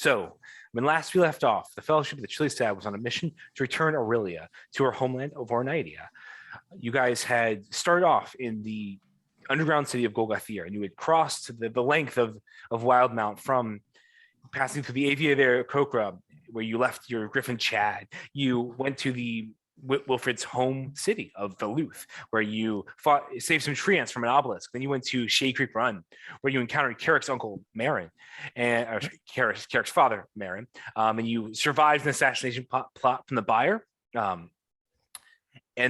So, when last we left off, the Fellowship of the Chilly Stab was on a mission to return Aurelia to her homeland of Ornidia. You guys had started off in the underground city of Golgathir, and you had crossed the length of Wildmount from passing through the Aviator Kokra, where you left your Griffin Chad. You went to the Wilfred's home city of Veluth, where you saved some tree ants from an obelisk. Then you went to Shea Creek Run, where you encountered Carrick's uncle Marin, and Carrick's father Marin, and you survived an assassination plot from the Buyer. And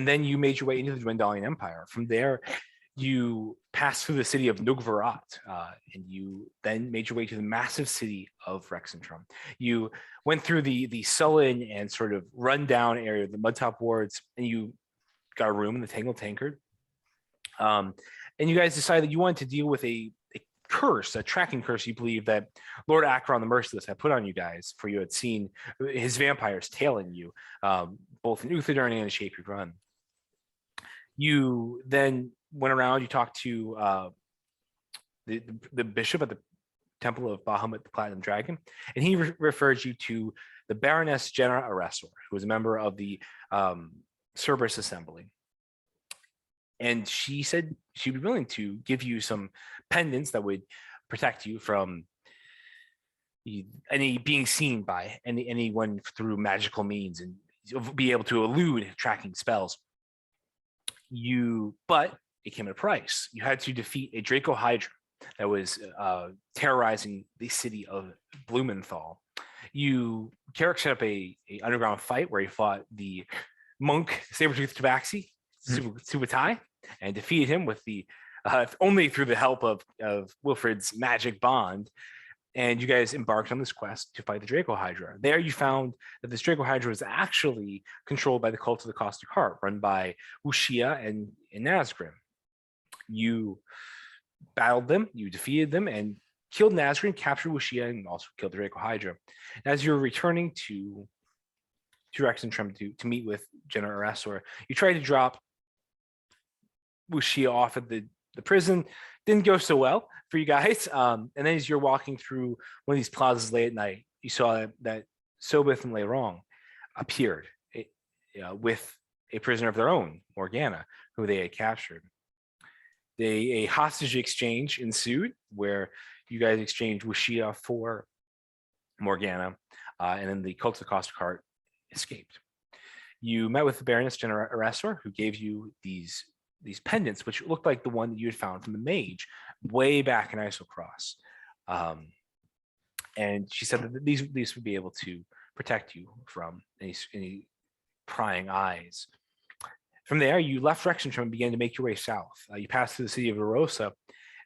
then you made your way into the Dwendalian Empire. From there, you passed through the city of Nugvarat, and you then made your way to the massive city of Rexentrum. You went through the sullen and sort of rundown area of the Mudtop wards, and you got a room in the Tangled Tankard. And you guys decided you wanted to deal with a curse, a tracking curse you believe that Lord Acheron the Merciless had put on you guys, for you had seen his vampires tailing you, both in Uthadern and in Shea Creek Run. You then went around, you talked to the bishop at the Temple of Bahamut the Platinum Dragon, and he referred you to the Baroness Jenna Aressor, who was a member of the Cerberus Assembly. And she said she'd be willing to give you some pendants that would protect you from any being seen by anyone through magical means, and be able to elude tracking spells. But it came at a price. You had to defeat a Draco Hydra that was terrorizing the city of Blumenthal. Carrick set up a underground fight where he fought the monk Sabretooth Tabaxi, Subutai, and defeated him with only through the help of Wilfred's magic bond. And you guys embarked on this quest to fight the Draco Hydra. There you found that this Draco Hydra was actually controlled by the Cult of the Caustic Heart, run by Ushia and Nazgrim. You battled them, you defeated them, and killed Nazgrim, captured Ushia, and also killed the Draco Hydra. As you're returning to Rexentrum to meet with Jenna Aressor, you tried to drop Ushia off at the prison. Didn't go so well for you guys. And then as you're walking through one of these plazas late at night, you saw that Sobith and Leyrong appeared with a prisoner of their own, Morgana, who they had captured. A hostage exchange ensued where you guys exchanged Ushia for Morgana, and then the Cult of the Caustic Heart escaped. You met with the Baroness Jenna Aressor, who gave you these pendants, which looked like the one that you had found from the mage way back in Isocross. And she said that these would be able to protect you from any prying eyes. From there, you left Rexentrum and began to make your way south. You passed through the city of Erosa,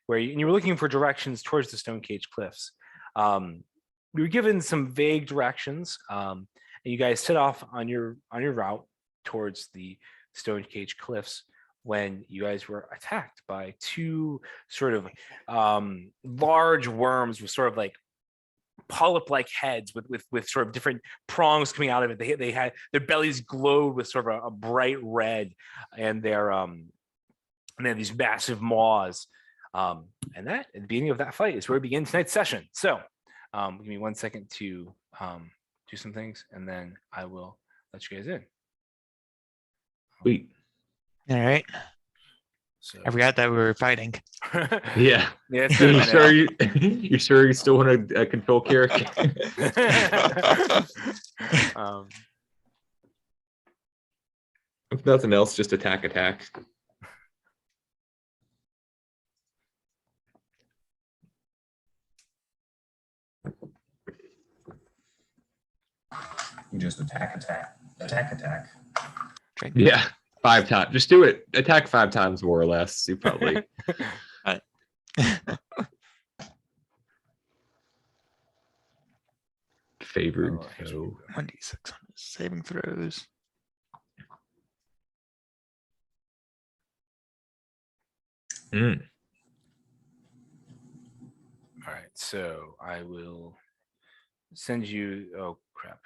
where you were looking for directions towards the Stone Cage Cliffs. You were given some vague directions, and you guys set off on your route towards the Stone Cage Cliffs, when you guys were attacked by two sort of large worms with sort of like polyp-like heads with sort of different prongs coming out of it. They had their bellies glowed with sort of a bright red, and they had these massive maws. And that at the beginning of that fight is where we begin tonight's session. So give me 1 second to do some things, and then I will let you guys in. Sweet. All right. So, I forgot that we were fighting. Yeah. Yeah. It's You sure you still want to control Carrick? If nothing else, just attack. You just attack. Yeah, 5 times. Just do it. Attack 5 times more or less. You probably. Favored. So 1d6 on his saving throws. All right, so I will send you. Oh crap!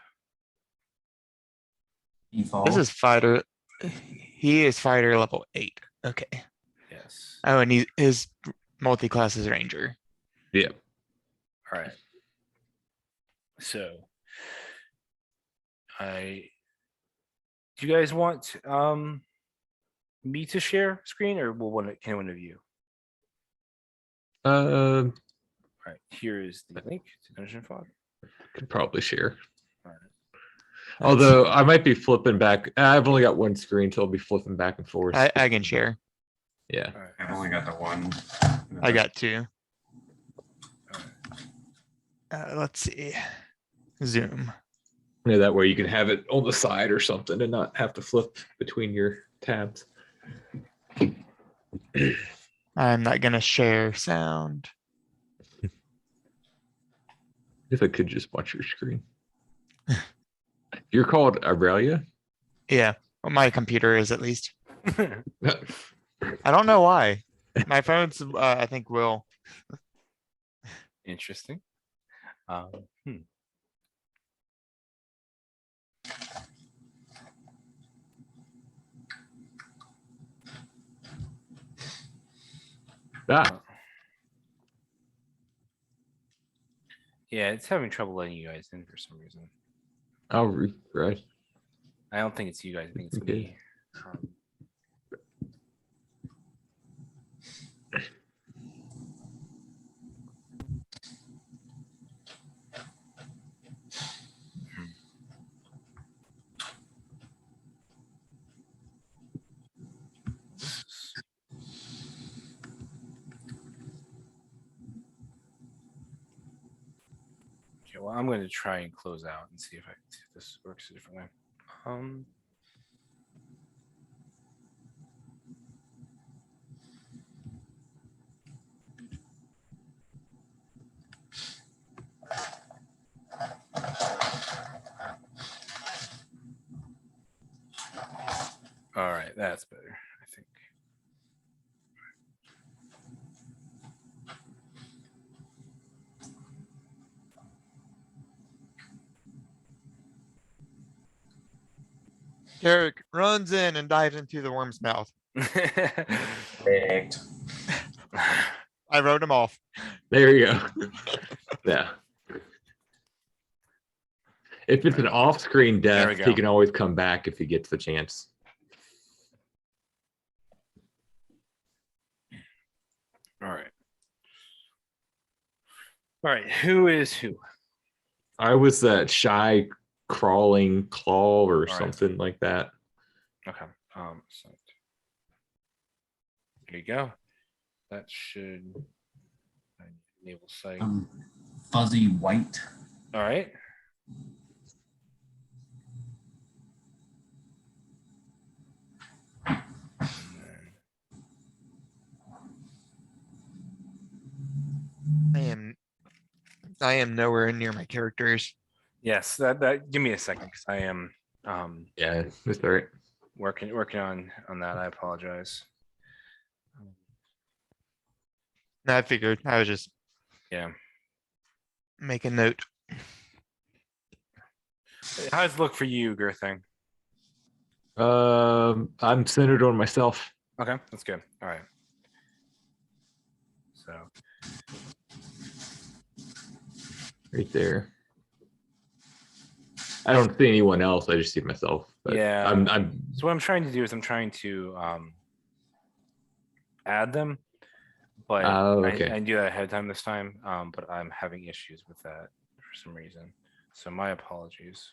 This is fighter. He is fighter level 8. Okay. Yes. Oh, and his multi-class is ranger. Yeah. All right. So do you guys want me to share screen, or can one of you? Uh, All right, here is the link to Dungeon Fog. could probably share. All right. Although I might be flipping back. I've only got one screen, so I'll be flipping back and forth. I can share. Yeah. All right. I've only got the one. I got two. All right. Let's see. Zoom. Yeah, that way you can have it on the side or something and not have to flip between your tabs. I'm not gonna share sound. If I could just watch your screen. You're called Aurelia? Yeah, well, my computer is at least. I don't know why. My phone's, I think, will. Interesting. Hmm. Ah, Yeah, it's having trouble letting you guys in for some reason. I'll refresh. I don't think it's you guys. I think it's Okay. me. Okay, well, I'm going to try and close out and see if this works a different way. All right, that's better, I think. Derek runs in and dives into the worm's mouth. Rigged. I wrote him off. There you go. Yeah. If it's an off-screen There we death, go. he can always come back if he gets the chance. All right. All right, who is who? I was that shy crawling claw or right. something like that. Okay. So there you go. That should enable site. Fuzzy white. All right. I am nowhere near my characters. Yes, that give me a second because I am Yeah, that's all right. working on that. I apologize. No, I figured I was just Yeah. making note. How does it look for you, Gerthing? I'm centered on myself. Okay, that's good. All right. So Right there. I don't see anyone else. I just see myself. But yeah. I'm So what I'm trying to do is I'm trying to add them, but Oh, okay. I do that ahead of time this time. But I'm having issues with that for some reason. So my apologies.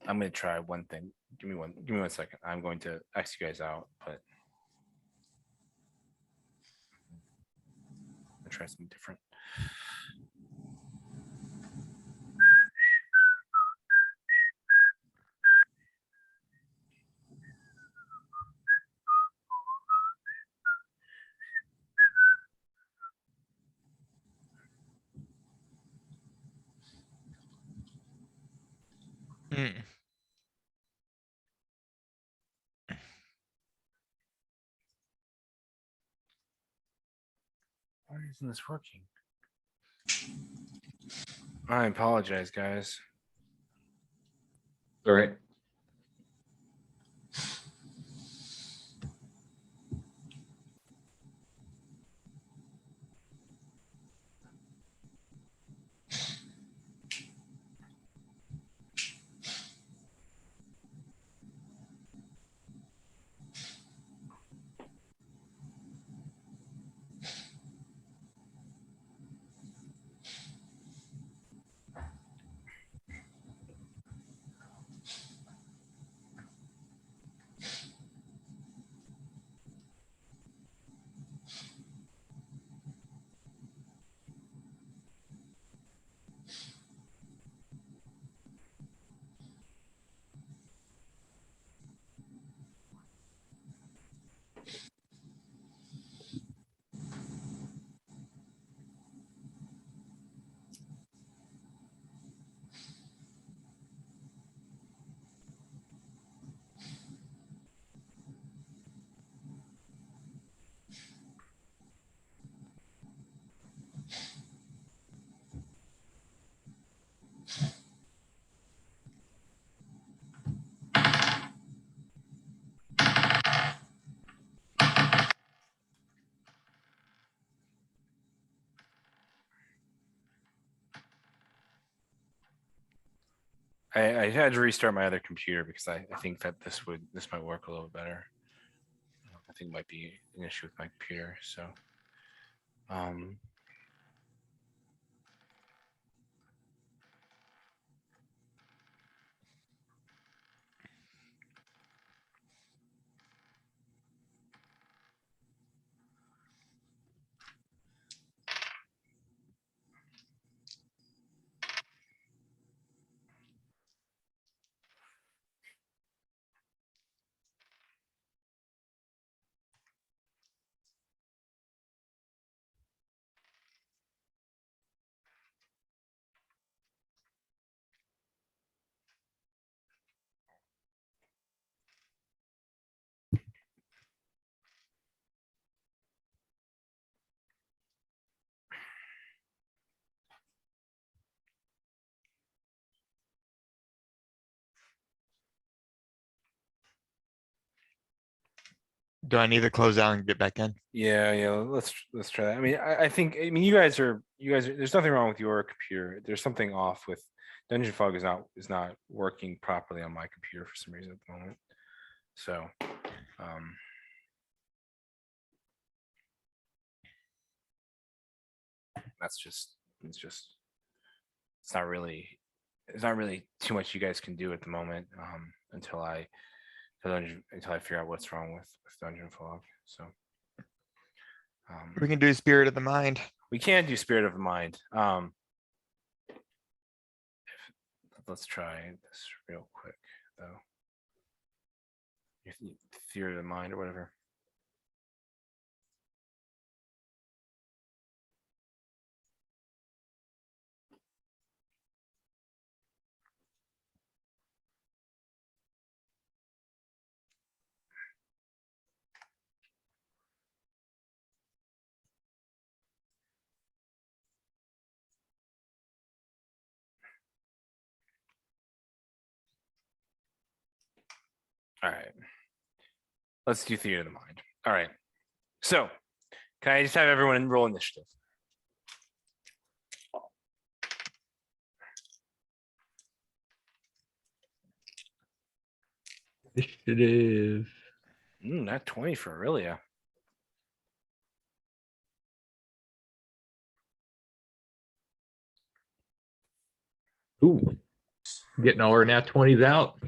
I'm gonna try one thing. Give me one second. I'm going to X you guys out, but I'll try something different. Hmm. Why isn't this working? I apologize, guys. all right. I had to restart my other computer because I think that this might work a little bit better. I think it might be an issue with my computer. So, um, Do I need to close out and get back in? yeah. Let's try that. I mean, I think you guys are there's nothing wrong with your computer. There's something off with Dungeon Fog is not working properly on my computer for some reason at the moment. So, that's just it's not really too much you guys can do at the moment until I figure out what's wrong with Dungeon Fog. So, We can do Spirit of the Mind. we can't do Spirit of the Mind. Let's try this real quick though. Theory of the Mind or whatever. All right. Let's do Theory of the Mind. All right. So, can I just have everyone roll initiative? Initiative. Not 20 for Aurelia. Ooh, getting all our nat 20s out.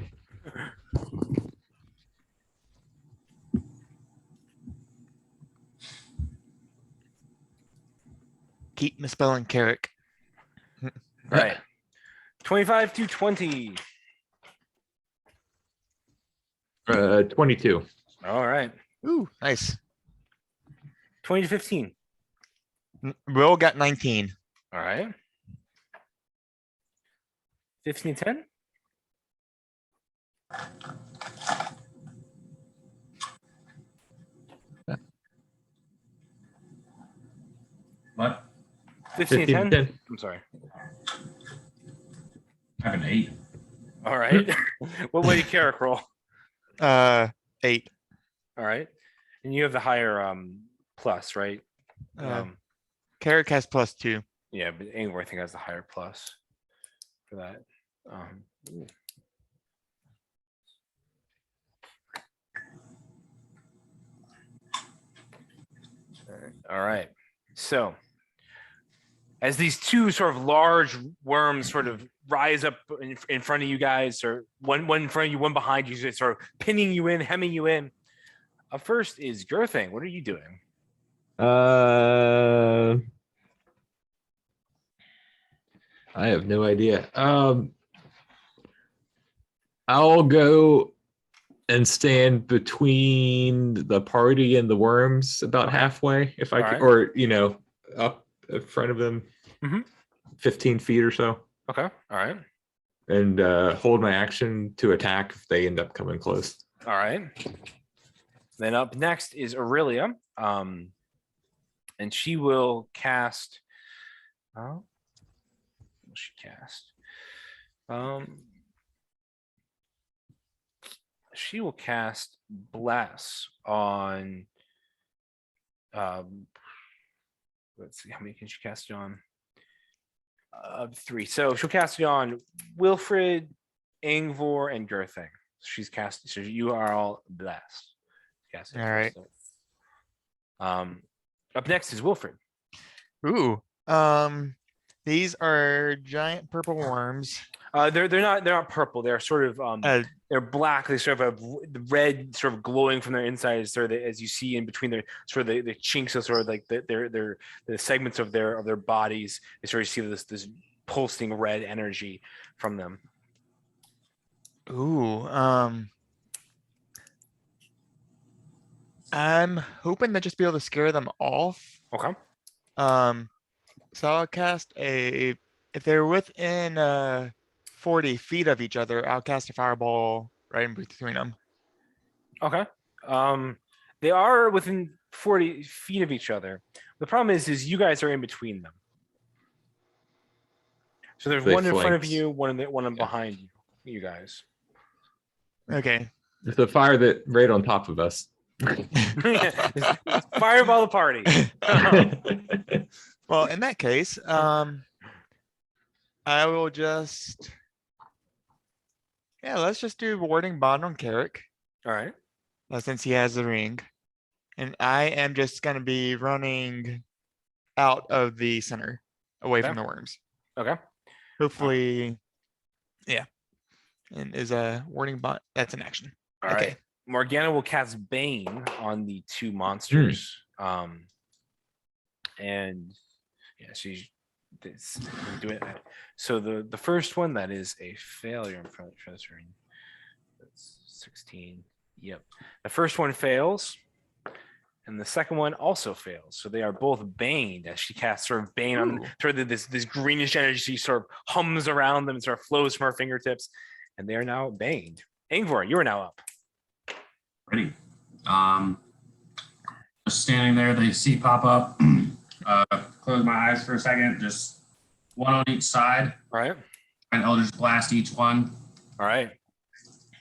Keep misspelling Carrick. All right. 25 to 20. 22. All right. Ooh, nice. 20 to 15. Will got 19. All right. 15 to 10. What? 15 to 10. 10. I'm sorry. I have an 8. All right. What way did Carrick roll? 8. All right. And you have the higher plus, right? Carrick has +2. Yeah, but Angler I think has the higher plus for that. Ooh. All right. So as these two sort of large worms sort of rise up in front of you guys, or one in front of you, one behind you, sort of pinning you in, hemming you in. Up first is Girthing. What are you doing? I have no idea. I'll go and stand between the party and the worms about halfway, if I All could, right. or up in front of them, Mhm. 15 feet or so, Okay. All right. and hold my action to attack if they end up coming close. All right. Then up next is Aurelia. And she will cast. Oh, what will she cast? She will cast Bless on. Let's see, how many can she cast it on? 3. So she'll cast it on Wilfred, Angvor, and Girthing. She's casting. So you are all blessed. Yes. All right. Up next is Wilfred. Ooh, these are giant purple worms. They're not purple. They're sort of Uh, they're black. They sort of have the red sort of glowing from their insides. Sort of as you see in between their sort of the chinks of sort of like the segments of their bodies. They sort of see this pulsing red energy from them. ooh, I'm hoping to just be able to scare them off. Okay. So I'll cast if they're within 40 feet of each other, I'll cast a fireball right in between them. Okay. They are within 40 feet of each other. The problem is you guys are in between them. So there's They one in front of flanked. you, one Yeah. behind you guys. Okay. It's the fire that right on top of us. Fireball the party. Well, in that case, I will just, yeah, let's just do warding bond on Carrick, All right. since he has the ring. And I am just gonna be running out of the center, away from Okay. the worms. Okay. Hopefully, yeah. And is a warding bond, that's an action. All Okay. right. Morgana will cast Bane on the two monsters. And yeah, she's doing it. So the first one, that is a failure. I'm trying to screen. That's 16. Yep. The first one fails. And the second one also fails. So they are both baned as she casts sort of bane on Ooh. sort of this greenish energy sort of hums around them and sort of flows from her fingertips. And they are now baned. Angvor, you are now up. Ready. Just standing there, they see pop up. Close my eyes for a second, just one on each side, All right. and I'll just blast each one. All right.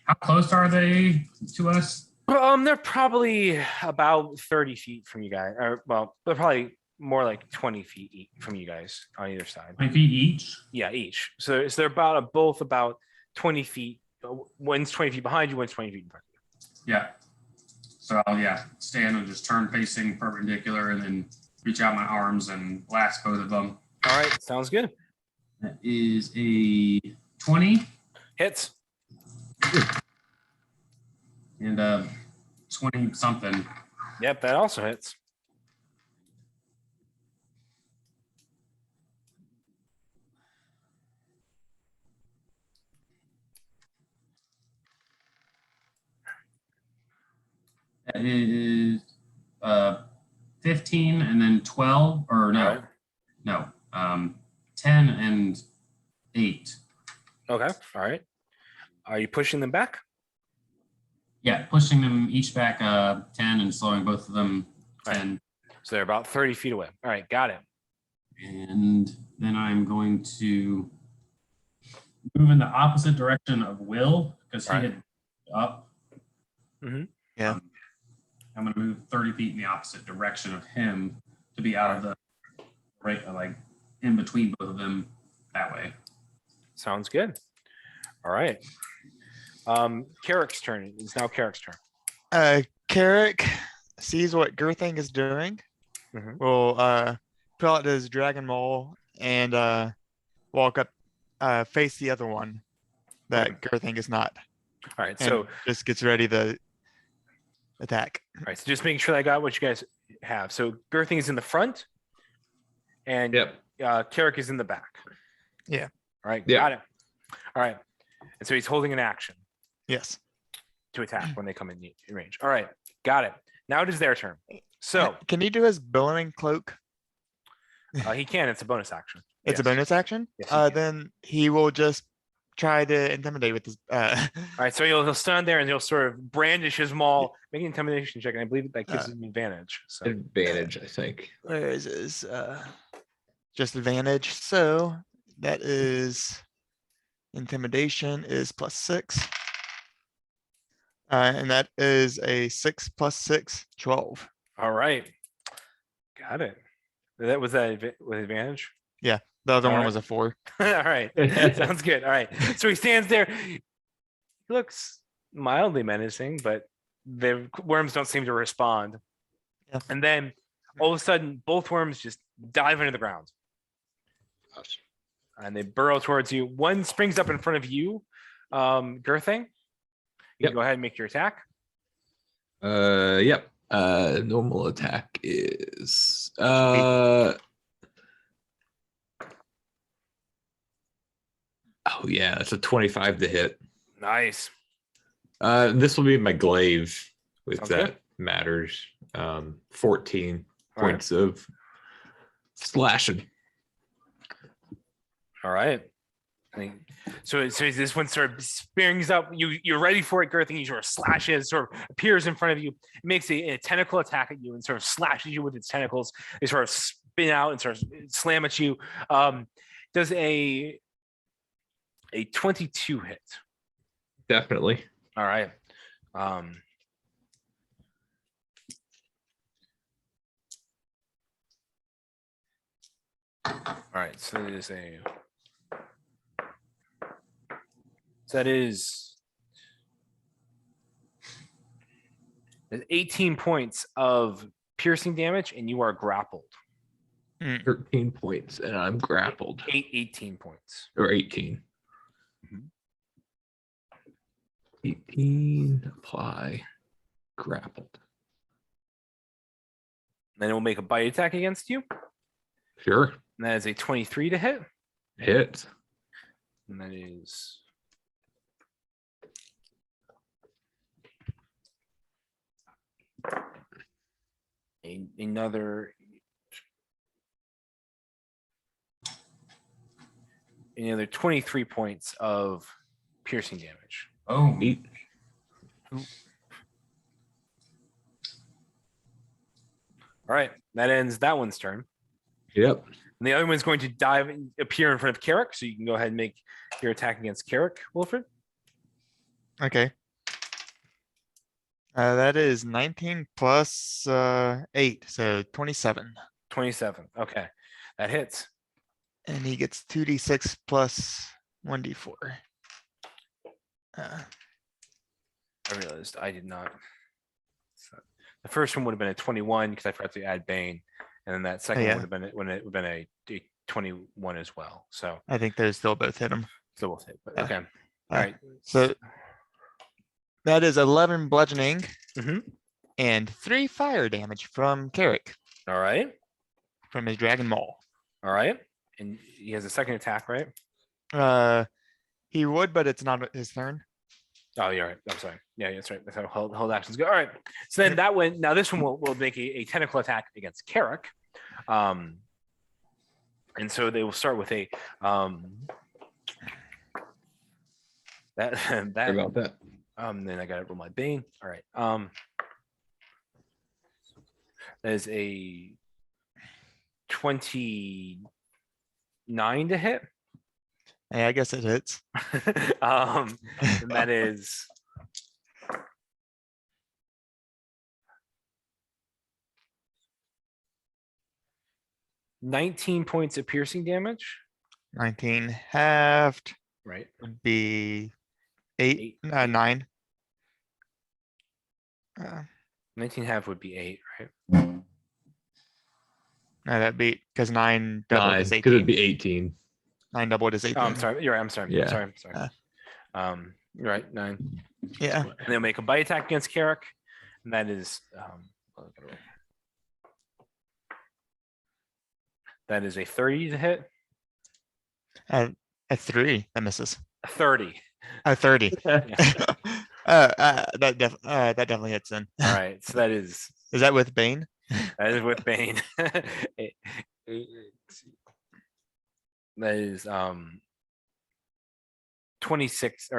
How close are they to us? They're probably about 30 feet from you guys. Or well, they're probably more like 20 feet from you guys on either side. 20 feet each? Yeah, each. So they're both about 20 feet. One's 20 feet behind you, one's 20 feet in front of you. Yeah. So I'll stand and just turn facing perpendicular and then reach out my arms and blast both of them. All right, sounds good. That is a 20 Hits. and 20 something. Yep, that also hits. That is 15 and then 12 or no, All right. no, 10 and 8. Okay. All right. Are you pushing them back? Yeah, pushing them each back 10 and slowing both of them 10. So they're about 30 feet away. All right, got it. And then I'm going to move in the opposite direction of Will because he Right. had up. Mhm. Yeah. I'm going to move 30 feet in the opposite direction of him to be out of the right, like in between both of them that way. Sounds good. All right. Carrick's turn. It's now Carrick's turn. Carrick sees what Girthing is doing. Mhm. Will pull out his dragon maul and walk up, face the other one that Girthing is not. All right. And So just gets ready to attack. all right. So just making sure that I got what you guys have. So Girthing is in the front, and Yep. Carrick is in the back. Yeah. All right. Yeah. Got it. All right. And so he's holding an action Yes. to attack when they come in range. All right. Got it. Now it is their turn. So Can he do his billowing cloak? he can. It's a bonus action. It's a Yes. bonus action. Yes, he can. Then he will just try to intimidate with his. All right. So he'll stand there and he'll sort of brandish his maul, make an intimidation check, and I believe that gives him advantage. So Advantage, I think. Where is his? Just advantage. So that is intimidation is +6. And that is a 6 + 6, 12. all right. Got it. That was that with advantage. The other one Alright. was a 4. All right. Sounds good. All right. So he stands there. looks mildly menacing, but the worms don't seem to respond. Yeah. And then all of a sudden, both worms just dive into the ground and they burrow towards you. One springs up in front of you, Girthing. You Yep. can go ahead and make your attack. Yep. Normal attack is oh yeah, that's a 25 to hit. Nice. This will be my glaive, if Sounds that good. matters. 14 All right. points of slashing. All right. So this one sort of springs up. You're ready for it, Girthing. He sort of slashes, sort of appears in front of you. It makes a tentacle attack at you and sort of slashes you with its tentacles. They sort of spin out and sort of slam at you. Does a 22 hit? Definitely. All right. All right. So that is 18 points of piercing damage, and you are grappled. 13 points, and I'm grappled. 18 points. Or 18. Mhm. 18, apply, grappled. Then it will make a bite attack against you. Sure. And that is a 23 to hit. Hit. And that is another 23 points of piercing damage. Oh, Eight. All right, that ends that one's turn. Yep. And the other one's going to dive and appear in front of Carrick, so you can go ahead and make your attack against Carrick, Wilfred. Okay. That is 19 plus 8, so 27. 27. Okay, that hits. And he gets 2d6 plus 1d4. I realized I did not. So the first one would have been a 21 because I forgot to add Bane, and then that second yeah. one would have been a 21 as well. So I think those still both hit him. still both hit. But Yeah. okay, all Uh, right. So that is 11 bludgeoning Mhm. and 3 fire damage from Carrick All right, from his Dragon Maul. all right. And he has a second attack, right? He would, but it's not his turn. Oh, you're right. I'm sorry. Yeah, that's right. That's how hold actions go. All right. So then that one, now this one will make a tentacle attack against Carrick. And so they will start with a that Sorry that about that. then I gotta roll my Bane. All right. That is a 29 to hit. Yeah, I guess it hits. And that is 19 points of piercing damage. 19 halved Right. would be 8, 9. 19 half would be 8, right? No, that beat because 9 doubled 9, is because 18. it'd be 18. 9 doubled is 18. Oh, I'm sorry. You're right. I'm sorry. Yeah. I'm sorry. You're right. 9. Yeah. And they'll make a bite attack against Carrick. And that is that is a 30 to hit. At 3, that misses. A 30. 30. Yeah. That definitely hits then. All right. So that is with Bane? with Bane. That is 26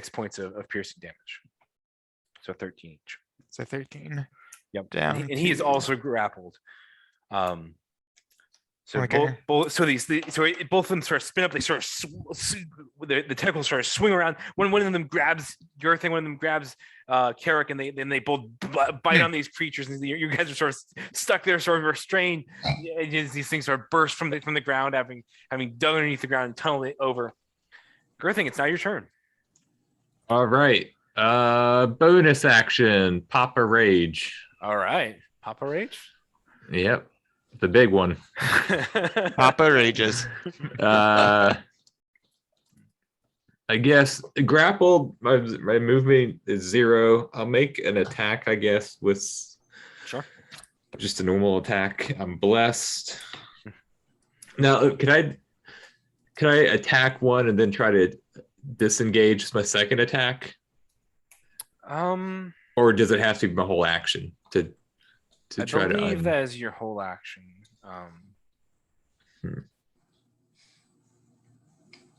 points of piercing damage. So 13 each. So 13. Yep. Down And he is to- also grappled. So Okay. both so both of them sort of spin up. They sort of the tentacles sort of swing around. One of them grabs Girthing, one of them grabs Carrick, and they both bite on these creatures. And you guys are sort of stuck there, sort of restrained. And these things sort of burst from the ground, having dug underneath the ground and tunneled it over. Girthing, it's now your turn. All right. Bonus action, Papa Rage. All right, Papa Rage. Yep. The big one. Papa rages. I guess grapple, my movement is 0. I'll make an attack, I guess, with Sure. just a normal attack. I'm blessed. Now, could I attack one and then try to disengage as my second attack? Or does it have to be my whole action to I try to believe that is your whole action.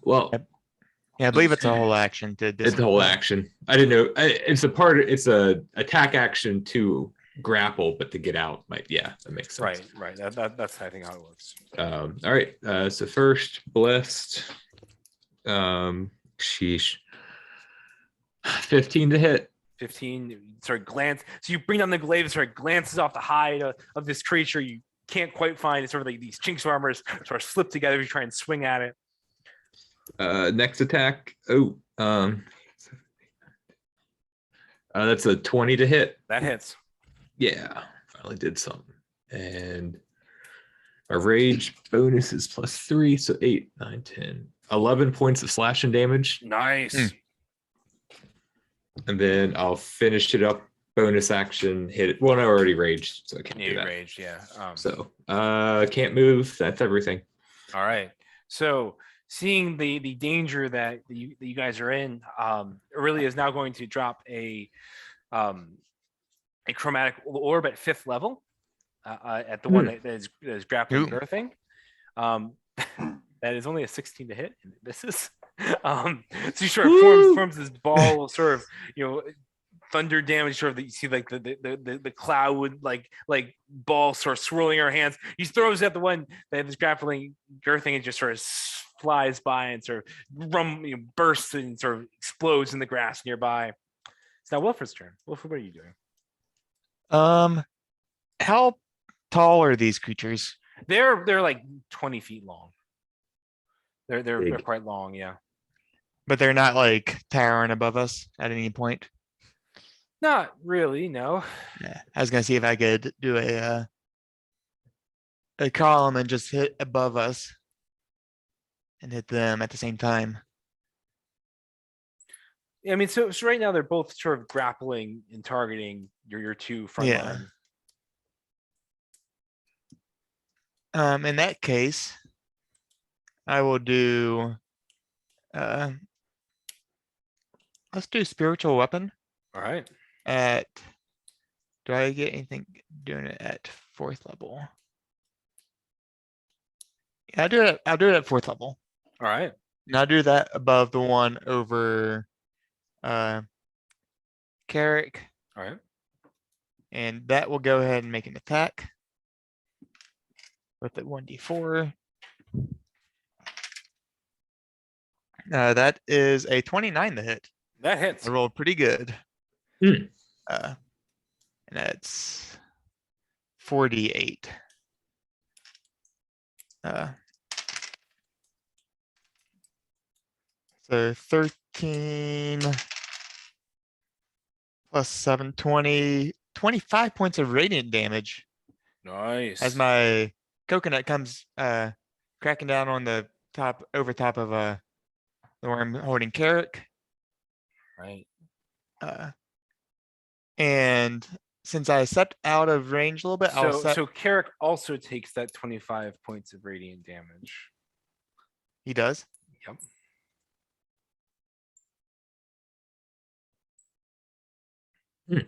Well, Yeah, I believe it's a whole action to it's the whole action. I didn't know. It's it's a attack action to grapple, but to get out might, yeah, that makes sense. Right. That's I think how it works. All right. So first, blessed. Sheesh. 15 to hit. 15. Sort of glance. So you bring down the glaive. It sort of glances off the hide of this creature. You can't quite find. It's sort of like these chinks of armor sort of slip together. You try and swing at it. Next attack. Oh, that's a 20 to hit. That hits. Yeah, finally did something. And our rage bonus is +3, so 8, 9, 10, 11 points of slashing damage. Nice. And then I'll finish it up. Bonus action, hit it. Well, I already raged, so I can't do You that. raged, yeah. So can't move. That's everything. All right. So seeing the danger that you guys are in, Aurelia is now going to drop a chromatic orb at 5th level at the one that is grappling Ooh. girthing. That is only a 16 to hit. And this is so she sort of forms this ball of sort of, thunder damage, sort of that you see like the cloud like ball sort of swirling her hands. He throws at the one that is grappling girthing and just sort of flies by and sort of bursts and sort of explodes in the grass nearby. It's now Wilfred's turn. Wilfred, what are you doing? How tall are these creatures? They're like 20 feet long. They're Big. quite long, yeah. But they're not like towering above us at any point. Not really, no. Yeah, I was gonna see if I could do a column and just hit above us and hit them at the same time. I mean, so right now they're both sort of grappling and targeting your two front Yeah. line. In that case, I will do let's do spiritual weapon All right. at, do I get anything doing it at 4th level? Yeah, I'll do it at 4th level. All right. And I'll do that above the one over Carrick, All right. and that will go ahead and make an attack with the 1d4. That is a 29 to hit. That hits. I rolled pretty good. Hmm. And that's 48. So 13 plus 7, 20, 25 points of radiant damage Nice. as my coconut comes cracking down on the top, over top of the worm holding Carrick. Right. And since I stepped out of range a little bit, I'll set, So Carrick also takes that 25 points of radiant damage. he does. Yep. Hmm.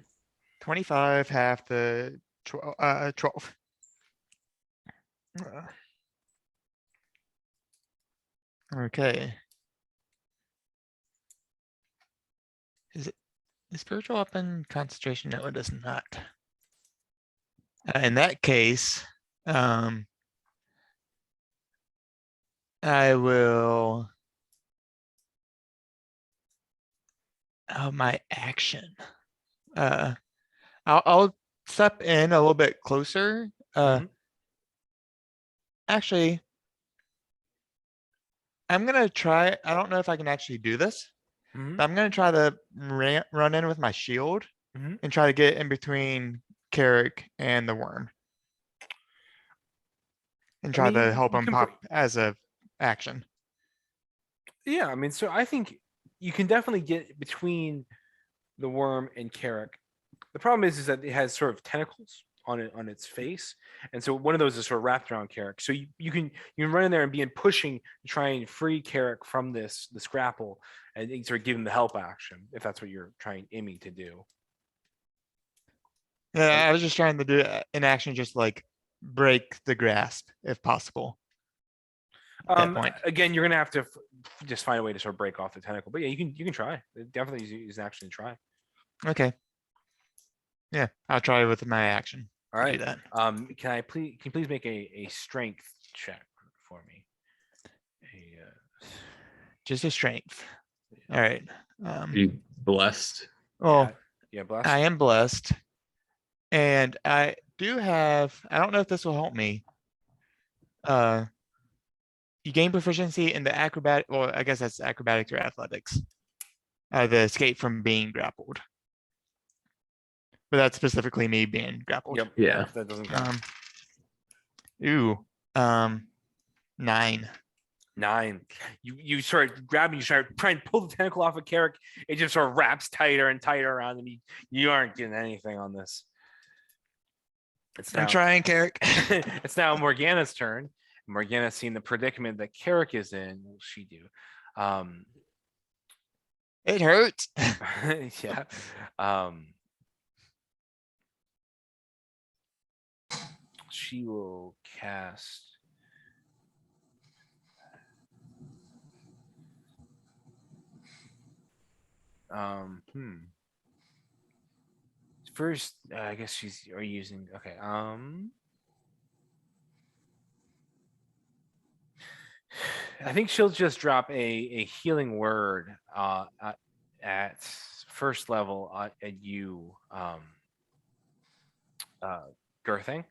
25 half the 12. Okay. Is it the spiritual weapon concentration? No, it is not. In that case, I will. My action. I'll step in a little bit closer. Actually, I'm gonna try. I don't know if I can actually do this, Mhm. I'm gonna try to run in with my shield Mhm. and try to get in between Carrick and the worm. And try mean, to help you him can pop as a action. Yeah, I mean, so I think you can definitely get between the worm and Carrick. The problem is that it has sort of tentacles on it on its face, and so one of those is sort of wrapped around Carrick. So you can run in there and begin pushing to try and free Carrick from this grapple, and sort of give him the help action if that's what you're aiming to do. Yeah, I was just trying to do an action, just like break the grasp if possible. At that point. Again, you're gonna have to just find a way to sort of break off the tentacle. But yeah, you can try. It definitely is an action to try. Okay. Yeah, I'll try with my action. All to right. Do that. Can you please make a strength check for me? Just a strength. All right. Be blessed. Well, yeah, bless. I am blessed. And I do have, I don't know if this will help me. You gain proficiency in the acrobatic, well, I guess that's acrobatics or athletics. The escape from being grappled. But that's specifically me being grappled. Yep. Yeah. That doesn't count. 9. 9. You start grabbing, you start trying to pull the tentacle off of Carrick. It just sort of wraps tighter and tighter around him. You aren't getting anything on this. I'm trying, Carrick. It's now Morgana's turn. Morgana's seen the predicament that Carrick is in. What will she do? It hurts. Yeah. She will cast. First, I guess she's using. Okay. I think she'll just drop a healing word at first level at you, Girthing.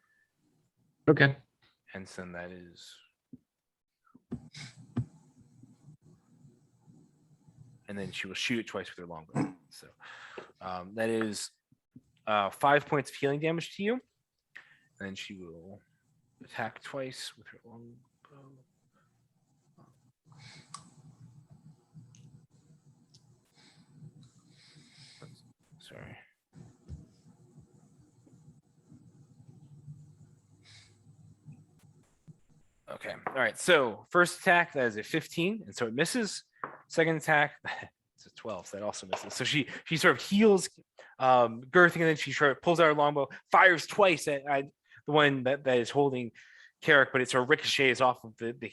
Okay. And so that is. And then she will shoot it twice with her longbow. So that is 5 points of healing damage to you. And then she will attack twice with her longbow. Sorry. Okay. All right. So first attack, that is a 15, and so it misses. Second attack, it's a 12, so that also misses. So she sort of heals Girthing, and then she sort of pulls out her longbow, fires twice at the one that is holding Carrick, but it sort of ricochets off of the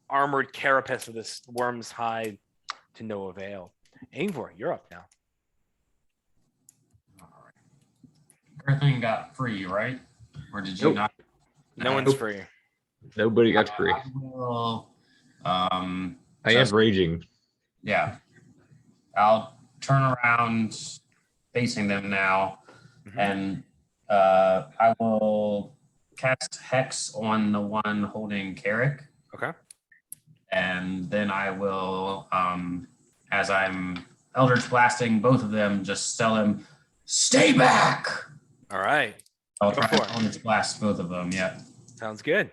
armored carapace of this worm's hide to no avail. Ingvar, you're up now. Everything got free, right? Or did you Nope. not? No one's free. Nobody got free. I will, I am raging. yeah. I'll turn around facing them now, and I will cast Hex on the one holding Carrick. Okay. And then I will, as I'm Eldritch Blasting both of them, just tell them, stay back! All right. I'll Go try for to it. Eldritch Blast both of them, yeah. Sounds good.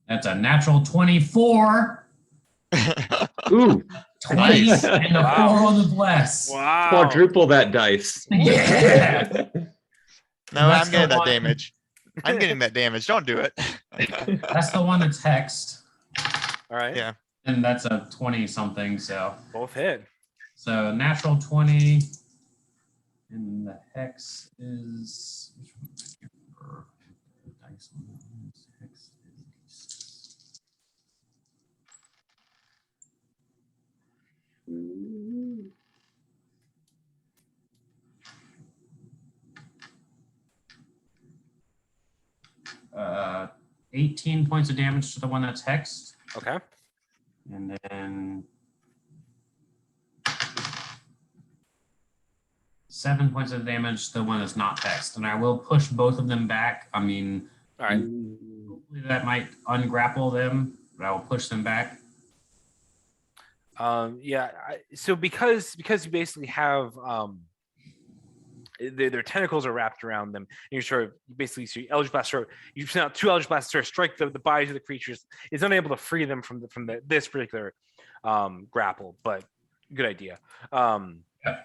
That's a natural 24. Ooh, Twice and a Wow. 4 on the bless. Wow. quadruple that dice. Yeah. No, That's I'm the getting that one- damage. I'm getting that damage. Don't do it. That's the one that's hexed. All right. Yeah. And that's a 20 something. So Both hit. natural 20. And the hex is which one? I can't remember. The dice on that one is hex is uh, 18 points of damage to the one that's hexed. Okay. And then 7 points of damage to the one that's not hexed. And I will push both of them back. I mean, All right. hopefully that might ungrapple them, but I will push them back. Yeah. So because you basically have their tentacles are wrapped around them, and you're sort of basically so Eldritch Blast. Sort of, you send out two Eldritch Blasts to sort of strike the bodies of the creatures. It's unable to free them from this particular grapple, but good idea. Yeah.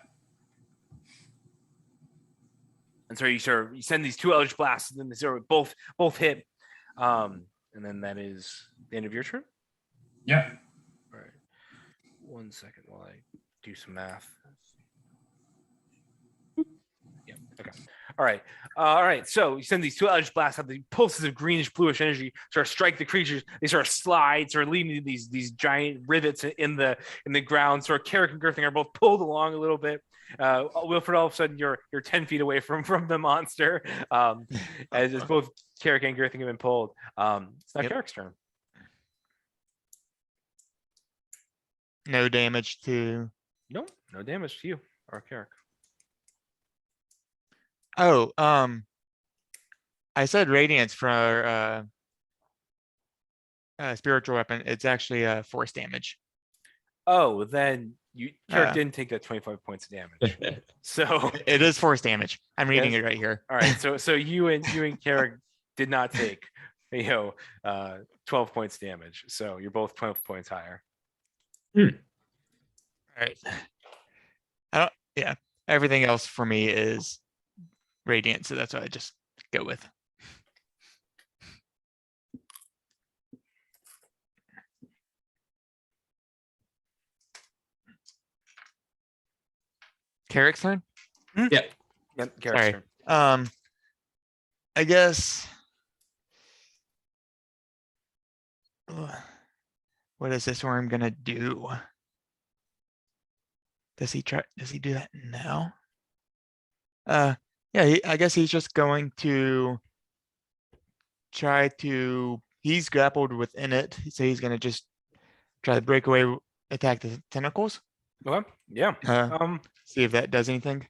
And so you send these two Eldritch Blasts, and then they sort of both hit, and then that is the end of your turn. Yep. All right. 1 second while I do some math. Yeah. Okay. All right. All right. So you send these two Eldritch Blasts out. The pulses of greenish bluish energy sort of strike the creatures. They sort of slide, sort of leading to these giant rivets in the ground. Sort of Carrick and Girthing are both pulled along a little bit. Wilfred, all of a sudden you're 10 feet away from the monster. As both Carrick and Girthing have been pulled. It's now Yep. Carrick's turn. No damage to. No damage to you or Carrick. Oh, I said radiance for spiritual weapon. It's actually force damage. Oh, then Carrick Uh. didn't take that 25 points of damage. So It is force damage. I'm reading Yes. it right here. all right, so you and Carrick did not take 12 points damage. So you're both 12 points higher. All right. Yeah. Everything else for me is radiant, so that's what I just go with. Carrick's turn. Yep, Carrick's Sorry. turn. I guess. What is this worm gonna do? Does he do that now? Yeah, I guess he's just going to try to. He's grappled within it, so he's gonna just try to break away, attack the tentacles. Okay, yeah. See if that does anything.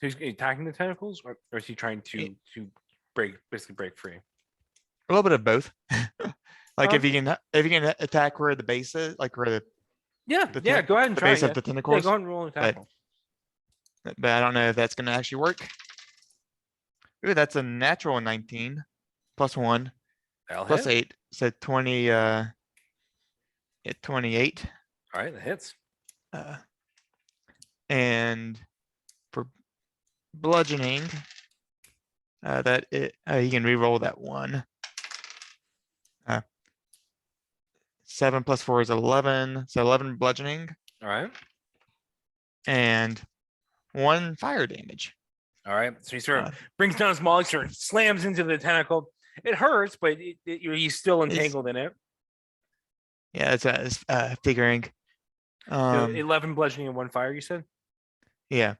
So he's attacking the tentacles, or is he trying to basically break free? A little bit of both. Like if Okay. you can attack where the base is, like where the Yeah, The yeah. ten- Go ahead and the try. base Yeah. of the Yeah, tentacles. go ahead and roll an attack. roll. But I don't know if that's gonna actually work. Ooh, that's a natural 19 plus 1 That'll plus hit. 8, so 20. 28. All right, that hits. And for bludgeoning, he can re-roll that 1. 7 plus 4 is 11, so 11 bludgeoning All right. and 1 fire damage. All right. So he sort of Uh, brings down his maul, he sort of slams into the tentacle. It hurts, but he's still entangled in it. Yeah, it's figuring. So 11 bludgeoning and 1 fire, you said? Yeah.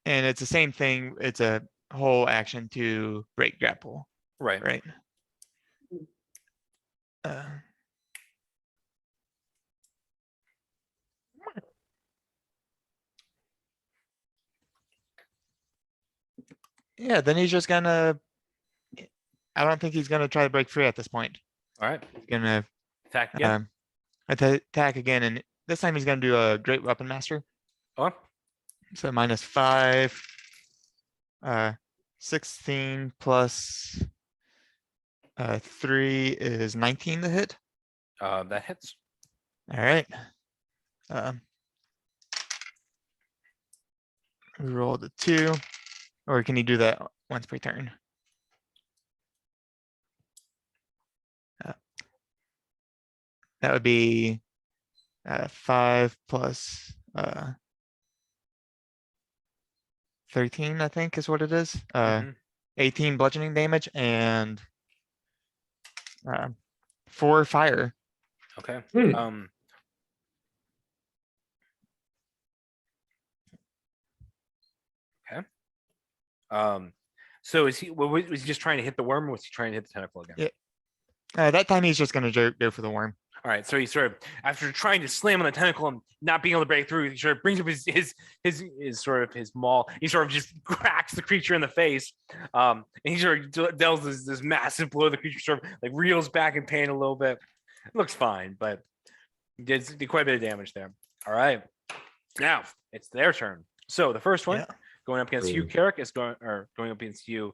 And it's the same thing. It's a whole action to break grapple, Right. right? Yeah, then he's just gonna. I don't think he's gonna try to break free at this point. All right. He's gonna Attack again. attack again, and this time he's gonna do a Great Weapon Master. Oh, So -5. 16 plus 3 is 19 to hit. that hits. All right. Roll the 2, or can you do that once per turn? That would be 5 plus 13, I think is what it is. Mhm. 18 bludgeoning damage and 4 fire. Okay. Hmm. Okay. So was he just trying to hit the worm, or was he trying to hit the tentacle again? Yeah. That time he's just gonna go for the worm. All right, so he sort of, after trying to slam on the tentacle and not being able to break through, he sort of brings up his sort of his maul. He sort of just cracks the creature in the face, and he sort of deals this massive blow. The creature sort of like reels back in pain a little bit, Looks fine, but did quite a bit of damage there. All right, now it's their turn. So the first one Yeah. going up against you, Boom. Carrick, is going up against you,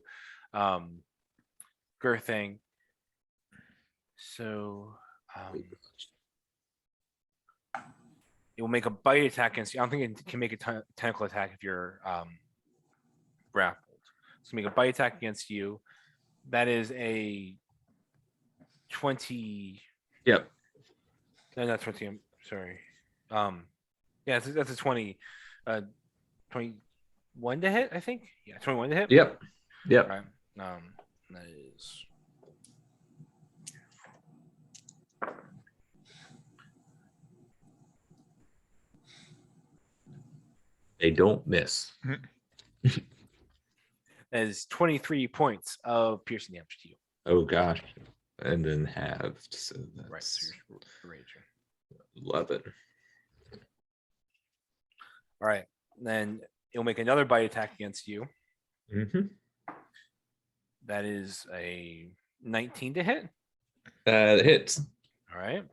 Girthing. So it will make a bite attack against you. I don't think it can make a tentacle attack if you're grappled. So make a bite attack against you. That is a 20. Yep. No, not 20. I'm sorry. Yeah, that's a 20. 21 to hit, I think. Yeah, 21 to hit. Yep. Yep. All right. That is. They don't miss. That is 23 points of piercing damage to you. Oh gosh. And then halved. So Right. that's So you're raging. 11. All right. Then it'll make another bite attack against you. Mm-hmm. That is a 19 to hit. It hits. All right.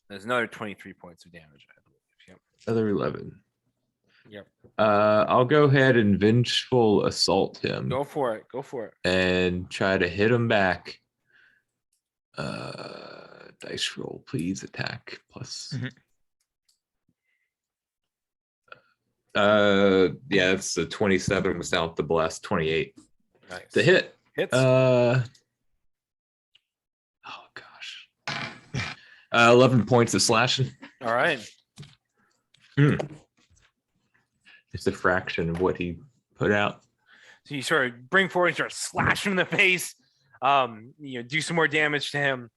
There's another 23 points of damage, I believe. Yep. Another 11. Yep. I'll go ahead and vengeful assault him Go for it. Go for it. and try to hit him back. Dice roll, please. Attack plus. Yeah, it's a 27 without the bless. 28. Nice. The hit. Hits. Oh gosh. 11 points of slashing. All right. It's a fraction of what he put out. So you sort of bring forward and start slashing him in the face. Do some more damage to him.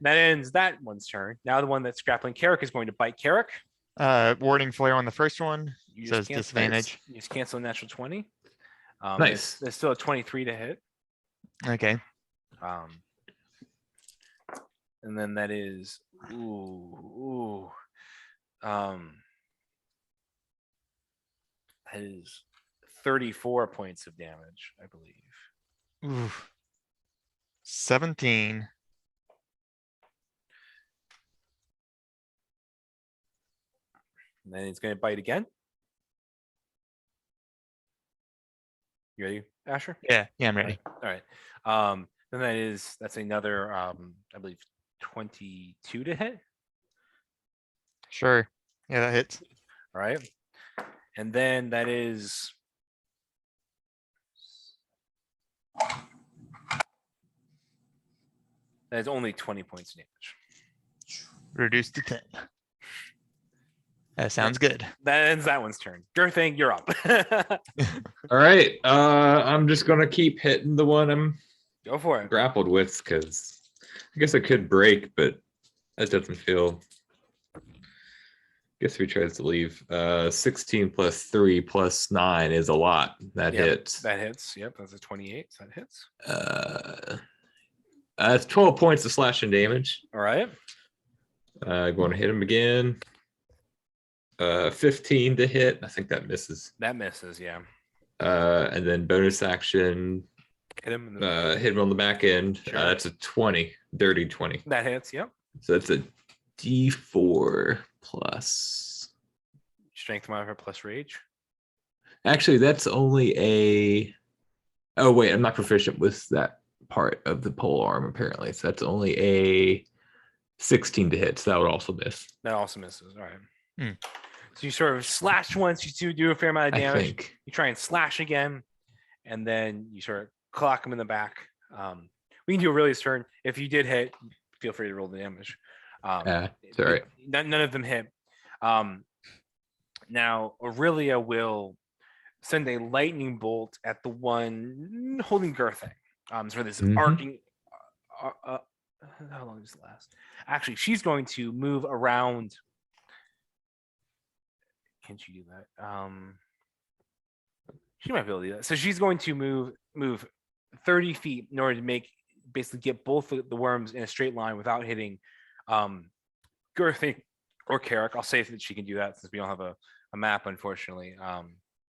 That ends that one's turn. Now the one that's grappling Carrick is going to bite Carrick. Warding flare on the first one. You Says cancel- disadvantage. You just cancel a natural 20. Nice. There's still a 23 to hit. Okay. And then that is that is 34 points of damage, I believe. Oof. 17. And then he's going to bite again. You ready, Asher? Yeah, I'm ready. All right. Then that's another I believe 22 to hit. Sure. Yeah, that hits. All right. And then that is only 20 points of damage. Reduced to 10. That sounds good. That ends that one's turn. Girthing, you're up. All right. I'm just gonna keep hitting the one I'm Go for it. grappled with because I guess I could break, but that doesn't feel. Guess if he tries to leave. 16 plus 3 plus 9 is a lot. That Yep, hits. That hits. Yep, that's a 28. So that hits. It's 12 points of slashing damage. All right. Going to hit him again. 15 to hit. I think that misses. That misses. Yeah. And then bonus action. Hit him. In the, Hit him on the back end. Sure. That's a 20. Dirty 20. that hits. Yep. So that's a D4 plus. Strength modifier plus rage. Actually, that's only a. Oh wait, I'm not proficient with that part of the pole arm apparently. So that's only a 16 to hit. So that would also miss. That also misses. All right. Hmm. So you sort of slash once, you do a fair amount of I damage. think. You try and slash again, and then you sort of clock him in the back. We can do Aurelia's turn. If you did hit, feel free to roll the damage. It's all right. None of them hit. Now Aurelia will send a lightning bolt at the one holding Girthing. For this Mhm. arcing. How long does it last? Actually, she's going to move around. Can she do that? She might be able to do that. So she's going to move 30 feet in order to basically get both the worms in a straight line without hitting Girthing or Carrick. I'll say that she can do that since we don't have a map, unfortunately.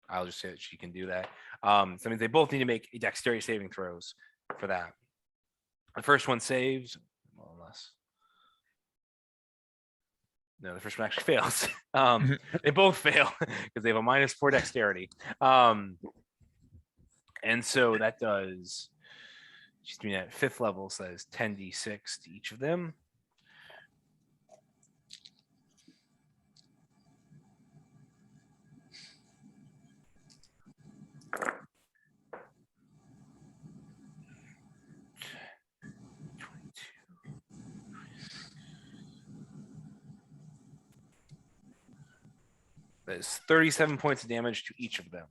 I'll just say that she can do that. So I mean, they both need to make dexterity saving throws for that. The first one saves, well, unless. No, the first one actually fails. They both fail because they have a -4 dexterity. And so that does, she's doing that at 5th level, so that is 10d6 to each of them. That is 37 points of damage to each of them.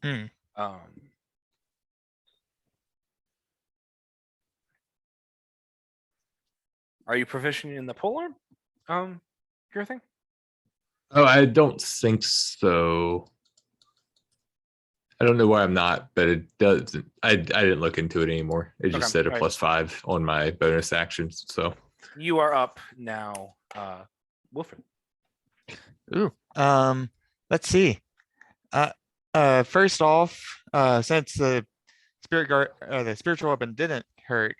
Hmm. Are you proficient in the polearm? Your thing? Oh, I don't think so. I don't know why I'm not, but it doesn't. I didn't look into it anymore. It just Okay, said a alright. +5 on my bonus actions. So You are up now, Wilfred. Ooh. Let's see. First off, since the the spiritual weapon didn't hurt,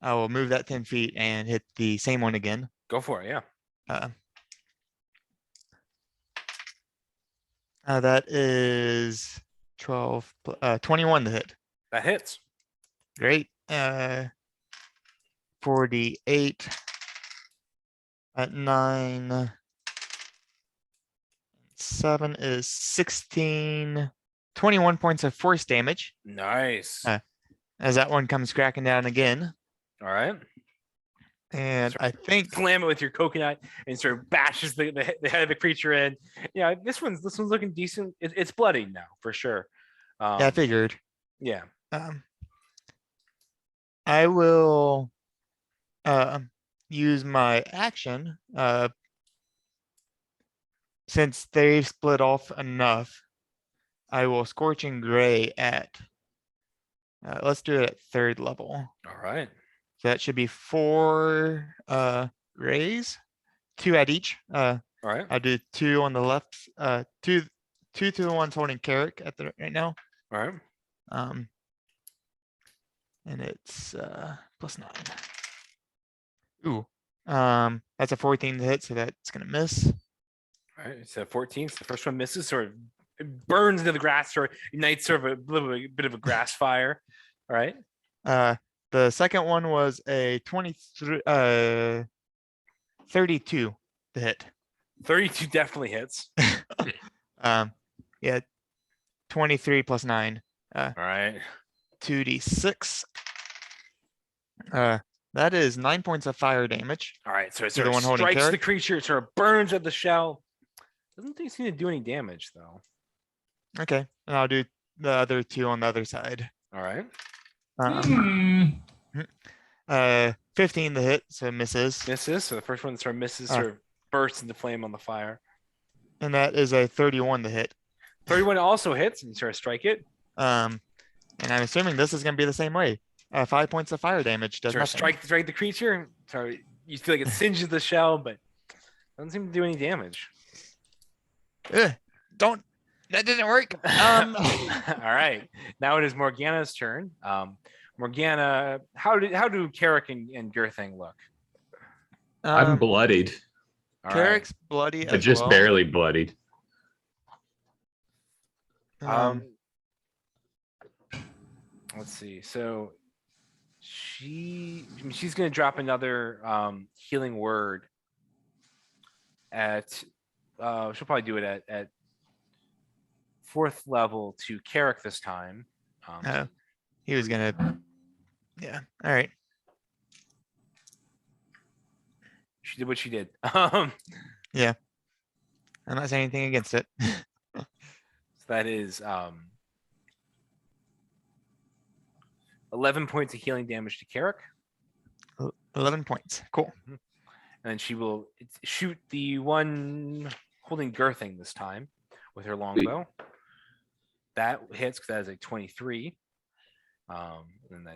I will move that 10 feet and hit the same one again. Go for it, yeah. That is 21 to hit. That hits. Great. 48 at 9. 7 is 16. 21 points of force damage Nice. as that one comes cracking down again. All right. And I think Slam it with your coconut and sort of bashes the head of the creature in. Yeah, this one's looking decent. It's bloody now for sure. yeah, I figured. Yeah. I will use my action since they've split off enough. I will Scorching Gray at let's do it at 3rd level. All right. So that should be 4 rays, 2 at each. All right. I'll do 2 on the left, 2 to the ones holding Carrick at the right now. All right. And it's +9. Ooh. That's a 14 to hit, so that's gonna miss. All right. It's a 14. So the first one misses, sort of it burns into the grass, or ignites sort of a bit of a grass fire. All right. The second one was a 32 to hit. 32 definitely hits. Yeah, 23 + 9. All right. 2d6. That is 9 points of fire damage. All right. So it To sort the of one holding strikes the Carrick? creature. It sort of burns at the shell. Doesn't seem to do any damage though. Okay, and I'll do the other 2 on the other side. All right. 15 to hit, so misses. Misses. So the first one sort of misses, Ah. sort of bursts into flame on the fire. And that is a 31 to hit. 31 also hits, and you sort of strike it. And I'm assuming this is going to be the same way. 5 points of fire damage does Sort of nothing. strike the creature. Sorry, you feel like it singes the shell, but doesn't seem to do any damage. Ugh, that didn't work. All right. Now it is Morgana's turn. Morgana, how do Carrick and Girthing look? I'm bloodied, All right. Carrick's bloody but as just well. barely bloodied. Let's see. So she's going to drop another healing word at she'll probably do it at 4th level to Carrick this time. He was gonna. Yeah. All right. She did what she did. I'm not saying anything against it. So that is 11 points of healing damage to Carrick. 11 points. Cool. And then she will shoot the one holding Girthing this time with her longbow. That hits because that is a 23. And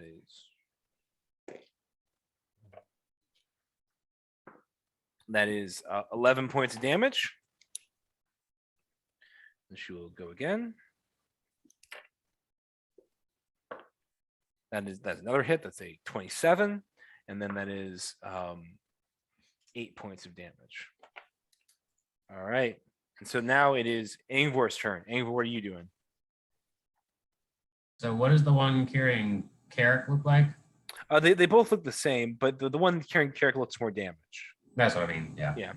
that is 11 points of damage. And she will go again. That's another hit. That's a 27. And then that is 8 points of damage. All right. And so now it is Angvor's turn. Angvor, what are you doing? So what does the one carrying Carrick look like? They both look the same, but the one carrying Carrick looks more damage. That's what I mean. Yeah. Yeah.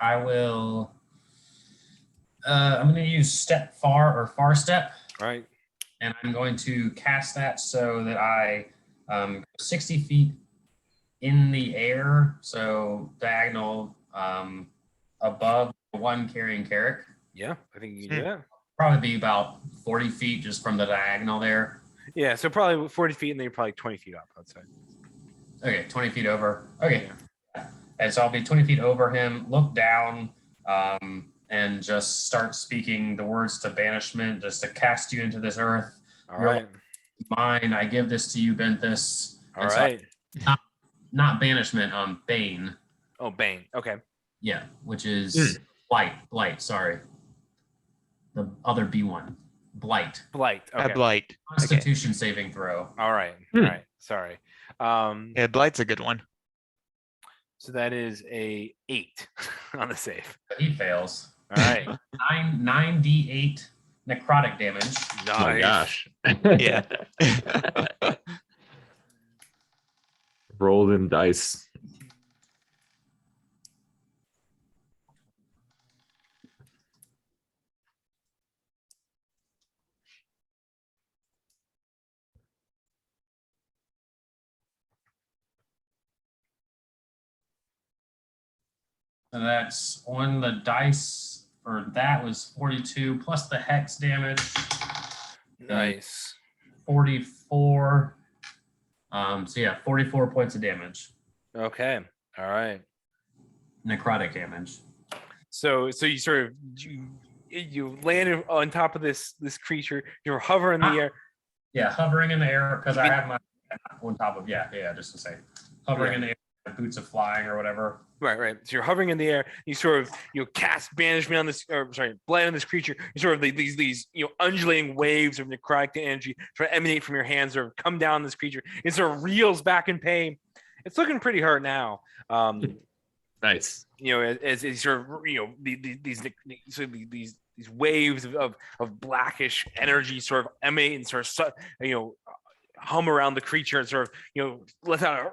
I will. I'm going to use far step, All right. and I'm going to cast that so that I 60 feet in the air, so diagonal above the one carrying Carrick. Yeah, I think you can do that. Probably be about 40 feet just from the diagonal there. Yeah, so probably 40 feet, and then you're probably 20 feet up outside. Okay, 20 feet over. Okay. And so I'll be 20 feet over him, look down, and just start speaking the words to banishment, just to cast you into this earth. All right. Mine, I give this to you, Benthus. All And so right. not banishment, Bane. Oh, Bane. Okay. Yeah, which is blight, sorry. The other B1. Blight. Blight. Okay. Blight. Okay. Constitution saving throw. All right. All right. Sorry. Yeah, Blight's a good one. So that is a 8 on the save. He fails. All right. 9d8 necrotic damage. Oh my Nice. gosh. Yeah. Roll them dice. So that's on the dice for that was 42 plus the hex damage, Nice. 44. So yeah, 44 points of damage, Okay. All right. necrotic damage. So you sort of you land on top of this creature. You're hovering in the air. Yeah, hovering in the air because I have my on top of just to say, hovering Yeah. in the air, boots of flying or whatever. Right. So you're hovering in the air. You sort of cast banishment on this, or sorry, blight on this creature. You sort of these undulating waves of necrotic energy sort of emanate from your hands or come down this creature. It sort of reels back in pain. It's looking pretty hurt now. Nice. As sort of these waves of blackish energy sort of emanate and sort of hum around the creature and sort of let out a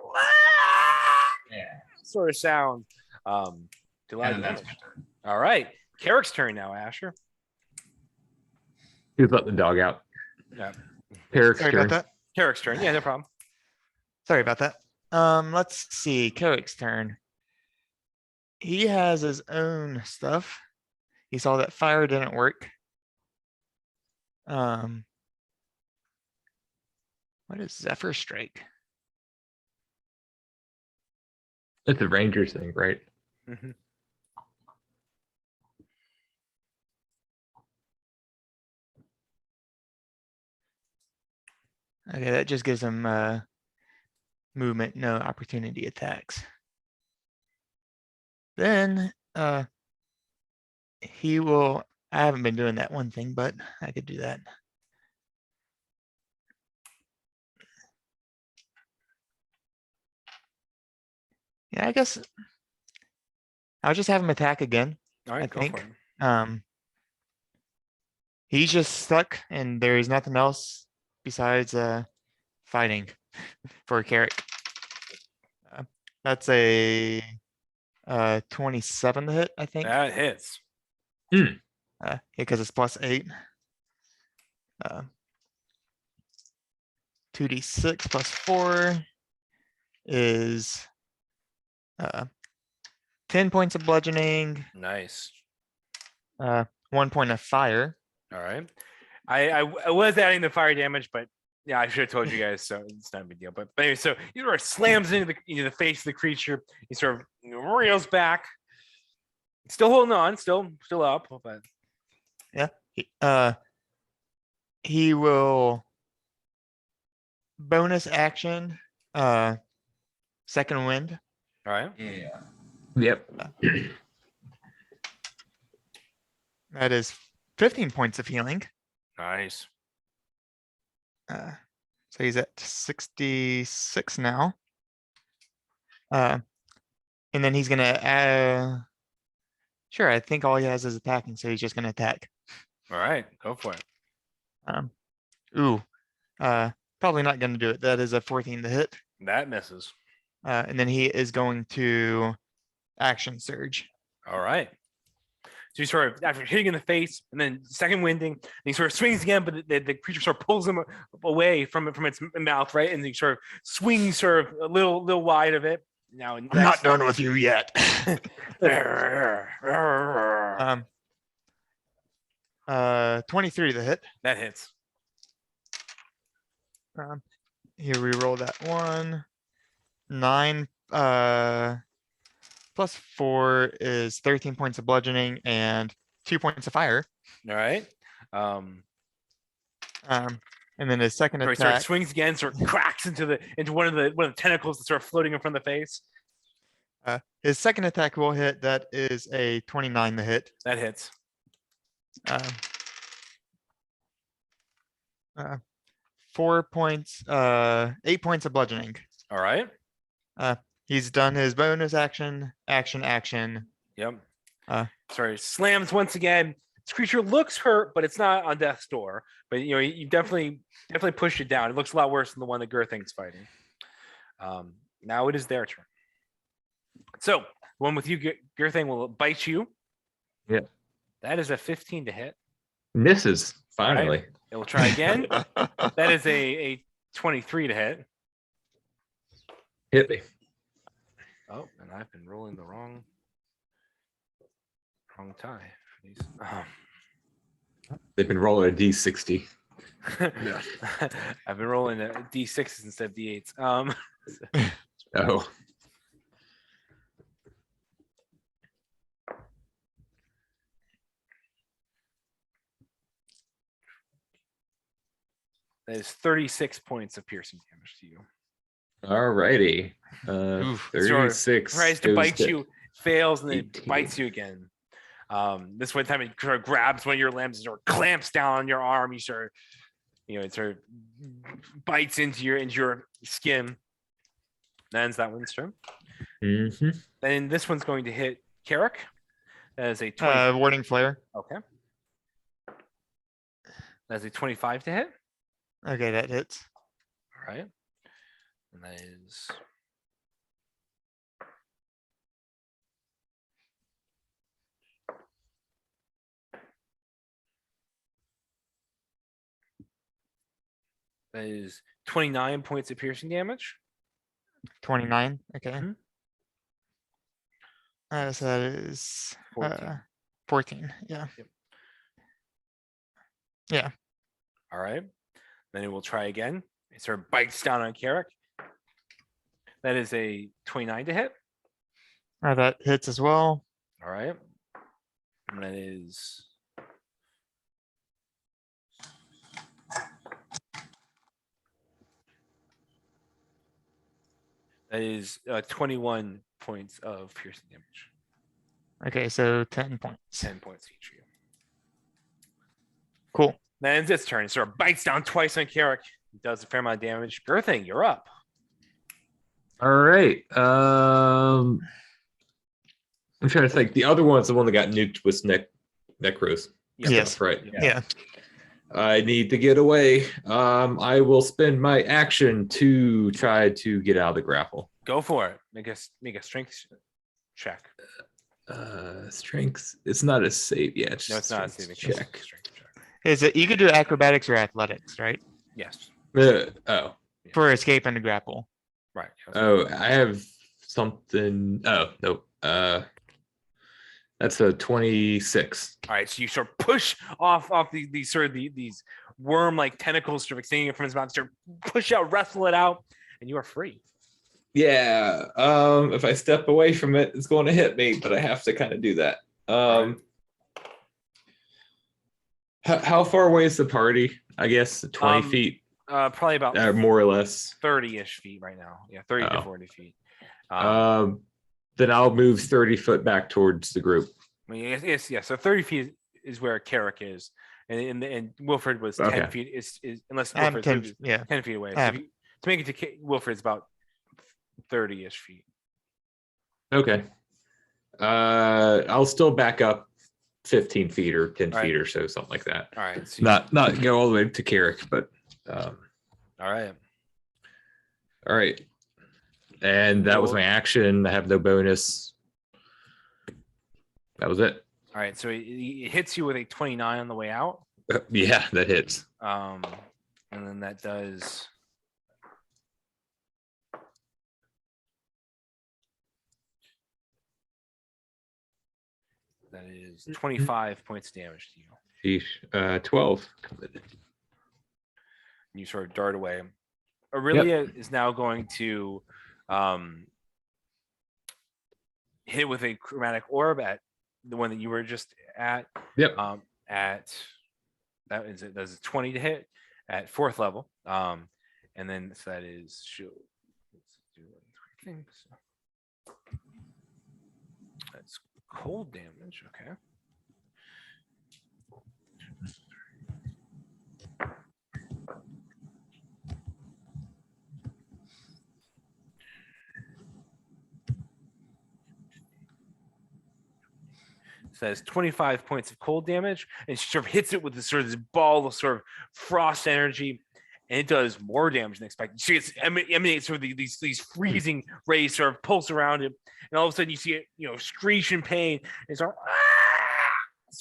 Yeah. sort of sound. To And then that's my turn. all right. Carrick's turn now, Asher. He's let the dog out. Yeah. Eric's Sorry turn. about that. Carrick's turn. Yeah, no problem. Sorry about that. Let's see. Carrick's turn. He has his own stuff. He saw that fire didn't work. What is Zephyr Strike? It's a Rangers thing, right? Mhm. Okay, that just gives him movement, no opportunity attacks. Then he will. I haven't been doing that one thing, but I could do that. Yeah, I guess I'll just have him attack again. All right, I go think. for it. He's just stuck and there is nothing else besides fighting for Carrick. That's a 27 to hit, I think. That hits. Because it's +8. 2d6 plus 4 is 10 points of bludgeoning, Nice. 1 point of fire. All right. I was adding the fire damage, but yeah, I should have told you guys, so it's not a big deal. But anyway, so he sort of slams into the face of the creature. He sort of reels back, still holding on, still up, but He will bonus action, second wind. All right. Yeah. Yep. That is 15 points of healing. Nice. So he's at 66 now. And then he's gonna sure, I think all he has is attacking, so he's just gonna attack. All right. Go for it. Ooh. Probably not gonna do it. That is a 14 to hit. That misses. And then he is going to action surge. All right. So you sort of, after hitting in the face and then second winding, and he sort of swings again, but the creature sort of pulls him away from its mouth, right? And he sort of swings sort of a little wide of it. Now, I'm not done with you yet. 23 to hit. That hits. Here we roll that one. 9 plus 4 is 13 points of bludgeoning and 2 points of fire. All right. And then his second So he sort of attack. swings again, sort of cracks into one of the tentacles that's sort of floating in front of the face. His second attack will hit. That is a 29 to hit. That hits. 4 points, 8 points of bludgeoning. All right. He's done his bonus action. Yep. Uh. Sorry. Slams once again. This creature looks hurt, but it's not on death's door. But you know, you definitely pushed it down. It looks a lot worse than the one that Girthing's fighting. Now it is their turn. So the one with you, Girthing, will bite you. Yeah. That is a 15 to hit. Misses. Finally. It will try again. That is a 23 to hit. Hit me. Oh, and I've been rolling the wrong tie for these. They've been rolling a D60. I've been rolling a D6s instead of D8s. Oh. That is 36 points of piercing damage to you. All righty. Oof. 36. Tries to goes bite you, fails, and then 18. bites you again. This one time it sort of grabs one of your limbs and sort of clamps down on your arm. You sort of, it sort of bites into your skin. That ends that one's turn. Mm-hmm. Then this one's going to hit Carrick. That is a 20. Warning flare. Okay. That's a 25 to hit. Okay, that hits. All right. And that is. That is 29 points of piercing damage. 29. Okay. Mhm. So that is 14. 14. Yeah. All right. Then it will try again. It sort of bites down on Carrick. That is a 29 to hit. That hits as well. All right. And that is. That is 21 points of piercing damage. Okay, so 10 points. 10 points each for you. Cool. Then it's its turn. It sort of bites down twice on Carrick. Does a fair amount of damage. Girthing, you're up. All right. I'm trying to think. The other one's the one that got nuked with Necros. Yes. Right. Yeah. I need to get away. I will spend my action to try to get out of the grapple. Go for it. Make a strength check. Strength. It's not a save yet. No, it's not a strength saving check. Strength check. Is it you could do acrobatics or athletics, right? Yes. Oh. For escape and grapple. Right. Oh, I have something. Oh, nope. That's a 26. All right, so you sort of push off these worm-like tentacles, sort of extending it from his mouth, sort of push out, wrestle it out, and you are free. Yeah. If I step away from it, it's going to hit me, but I have to kind of do that. How far away is the party? I guess 20 feet. Probably about more or less. 30-ish feet right now. Yeah, 30 to Oh. 40 feet. Then I'll move 30 foot back towards the group. I mean, yes, yeah. So 30 feet is where Carrick is, and Wilfred was 10 Okay. feet. Is unless I'm Wilfred's 10, moved yeah. 10 feet away. I So have- to make it to Wilfred's about 30-ish feet. Okay. I'll still back up 15 feet or 10 All right. feet or so, something like that. All right. So Not go all the way to Carrick, but all right. all right. And that was Cool. my action. I have no bonus. That was it. All right. So it hits you with a 29 on the way out. Yeah, that hits. And then that does. That is 25 points of damage to you. Sheesh. 12. You sort of dart away. Aurelia is now going to hit with a chromatic orb at the one that you were just at. Yep. At that is it. That's a 20 to hit at 4th level. And then so that is she'll let's do things. That's cold damage. Okay. Says 25 points of cold damage, and she sort of hits it with this ball of sort of frost energy, and it does more damage than expected. She gets emanates sort of these freezing rays sort of pulse around it, and all of a sudden you see it, screech in pain, and sort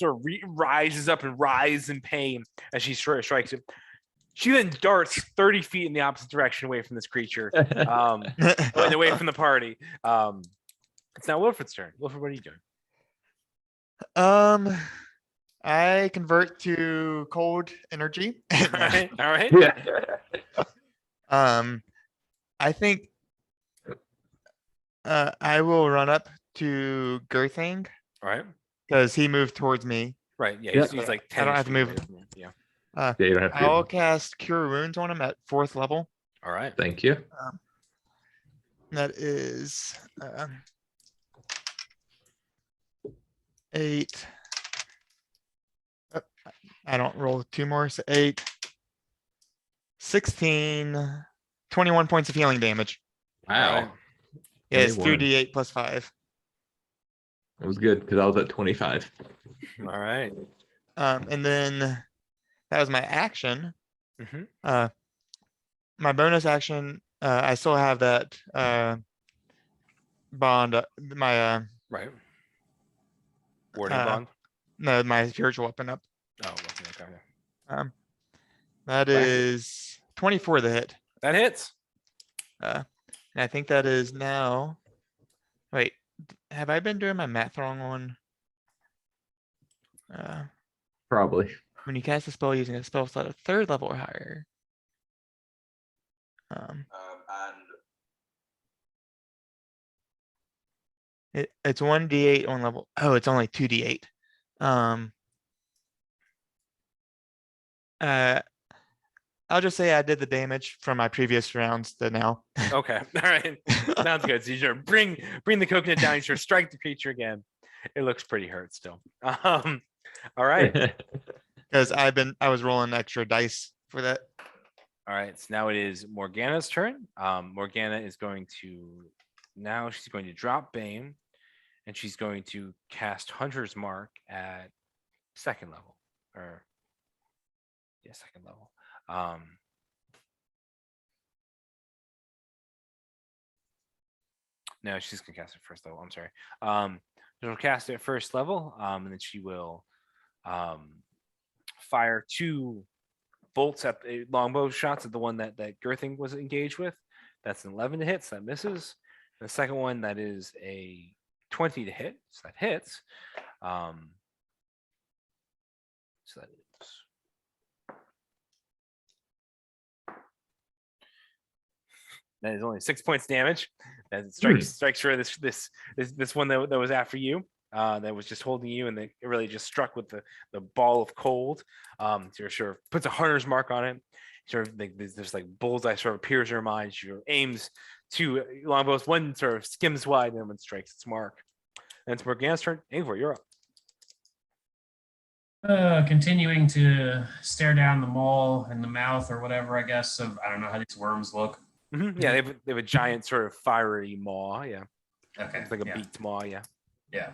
of rises up and writhes in pain as she strikes it. She then darts 30 feet in the opposite direction away from this creature, and away from the party. It's now Wilfred's turn. Wilfred, what are you doing? I convert to cold energy. All right. All right. Yeah. I think I will run up to Girthing All right. because he moved towards me. Right. Yeah. Yeah. He's like I 10. don't have to move. Yeah. Yeah, you don't have to. I'll cast Cure Wounds on him at 4th level. All right. Thank you. That is 8. I don't roll 2 more, so 8, 16, 21 points of healing damage. Wow. Yeah, it's 21. 3d8 plus 5. It was good because I was at 25. All right. And then that was my action. Mhm. My bonus action, I still have that bond, my Right. Warding Uh, bond. no, my spiritual weapon up. Oh, okay. That Whack it. is 24 the hit. That hits. And I think that is now. Wait, have I been doing my math wrong on? Probably. When you cast a spell using a spell slot of 3rd level or higher. It's 1d8 on level. Oh, it's only 2d8. I'll just say I did the damage from my previous rounds to now. Okay. All right. Sounds good. So you sort of bring the coconut down. You sort of strike the creature again. It looks pretty hurt still. All right. Because I was rolling extra dice for that. All right. So now it is Morgana's turn. Morgana is going to now she's going to drop Bane, and she's going to cast Hunter's Mark at 2nd level. Or yeah, 2nd level. No, she's gonna cast it 1st level. I'm sorry. She'll cast it at 1st level, and then she will fire 2 bolts at longbow shots at the one that Girthing was engaged with. That's an 11 to hit, so that misses. The second one, that is a 20 to hit, so that hits. So that is that is only 6 points damage. As it strikes for this one that was after you. that was just holding you, and it really just struck with the ball of cold. Sort of puts a hunter's mark on it. Sort of like there's like bullseye sort of appears in your mind. She aims two longbows. One sort of skims wide, and then one strikes its mark. And it's Morgana's turn. Ingvar, you're up. Continuing to stare down the maw in the mouth or whatever, I guess. Of I don't know how these worms look. Yeah, they have a giant sort of fiery maw. Yeah, Okay. it's like a yeah. beaked maw. Yeah. Yeah.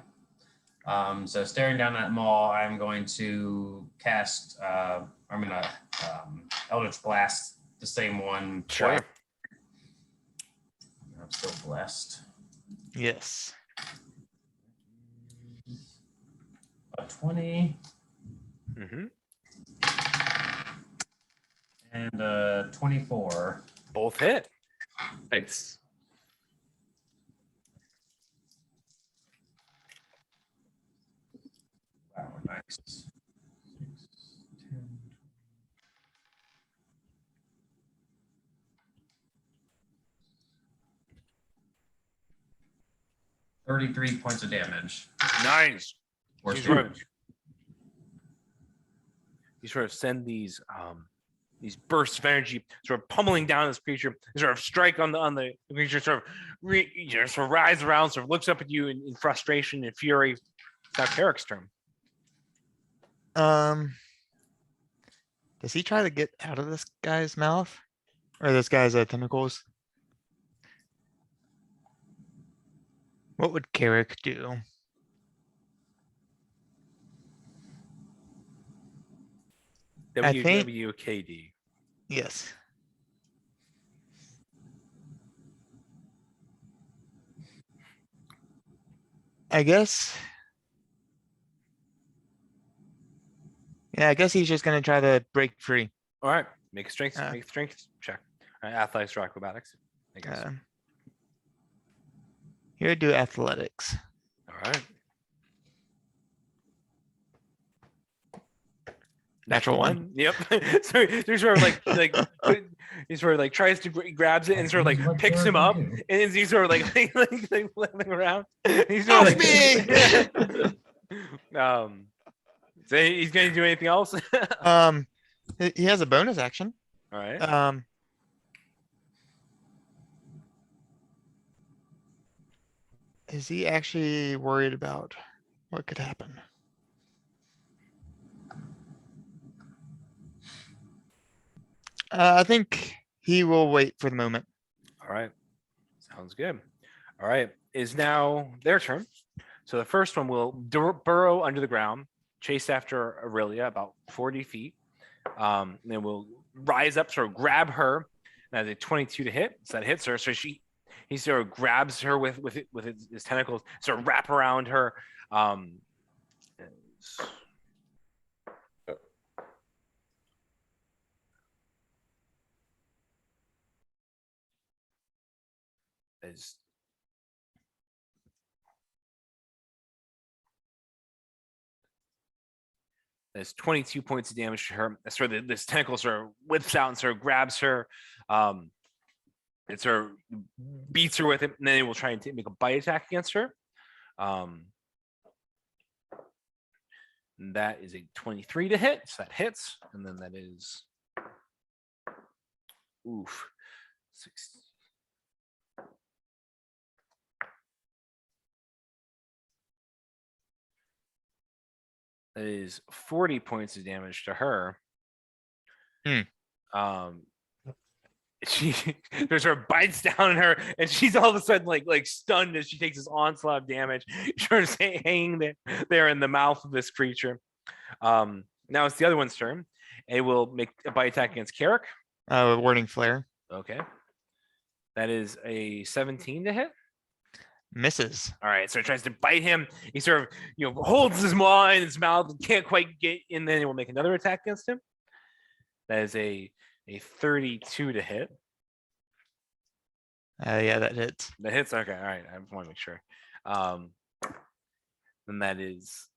So staring down that maw, I'm going to cast. I'm gonna Eldritch Blast the same one. Sure. twice. I'm still blessed. Yes. A 20 Mm-hmm. and a 24. Both hit. Nice. Wow, nice. 6, 10. 33 points of damage. Nice. Or You sort of- damage. You sort of send these bursts of energy, sort of pummeling down this creature. You sort of strike on the creature, sort of rise around, sort of looks up at you in frustration and fury. It's now Carrick's turn. Does he try to get out of this guy's mouth? Or this guy's tentacles? What would Carrick do? I think- WKD. Yes. I guess. Yeah, I guess he's just gonna try to break free. All right, make a strength Uh. check. All right, athletics or acrobatics, I guess. Here, do athletics. All right. Natural one. Yep. So he's sort of he sort of like tries to grabs it and sort of like What picks him do? up, and he's sort of like flipping around. He's sort of Off so he's gonna do anything else? He has a bonus action. All right. Is he actually worried about what could happen? I think he will wait for the moment. All right. Sounds good. All right. Is now their turn. So the first one will burrow under the ground, chase after Aurelia about 40 feet. Then we'll rise up, sort of grab her. That's a 22 to hit. So that hits her. So he sort of grabs her with his tentacles, sort of wrap around her. Is There's 22 points of damage to her. Sort of this tentacle sort of whips out and sort of grabs her. It sort of beats her with it, and then it will try and make a bite attack against her. And that is a 23 to hit, so that hits, and then that is 6. That is 40 points of damage to her. She there's her bites down on her, and she's all of a sudden like stunned as she takes this onslaught of damage. She's hanging there in the mouth of this creature. Now it's the other one's turn. It will make a bite attack against Carrick. Warding flare. Okay. That is a 17 to hit. Misses. All right, so it tries to bite him. He sort of, holds his maw in his mouth and can't quite get in. Then it will make another attack against him. That is a 32 to hit. Yeah, that hits. That hits. Okay, all right. I want to make sure. Then that is.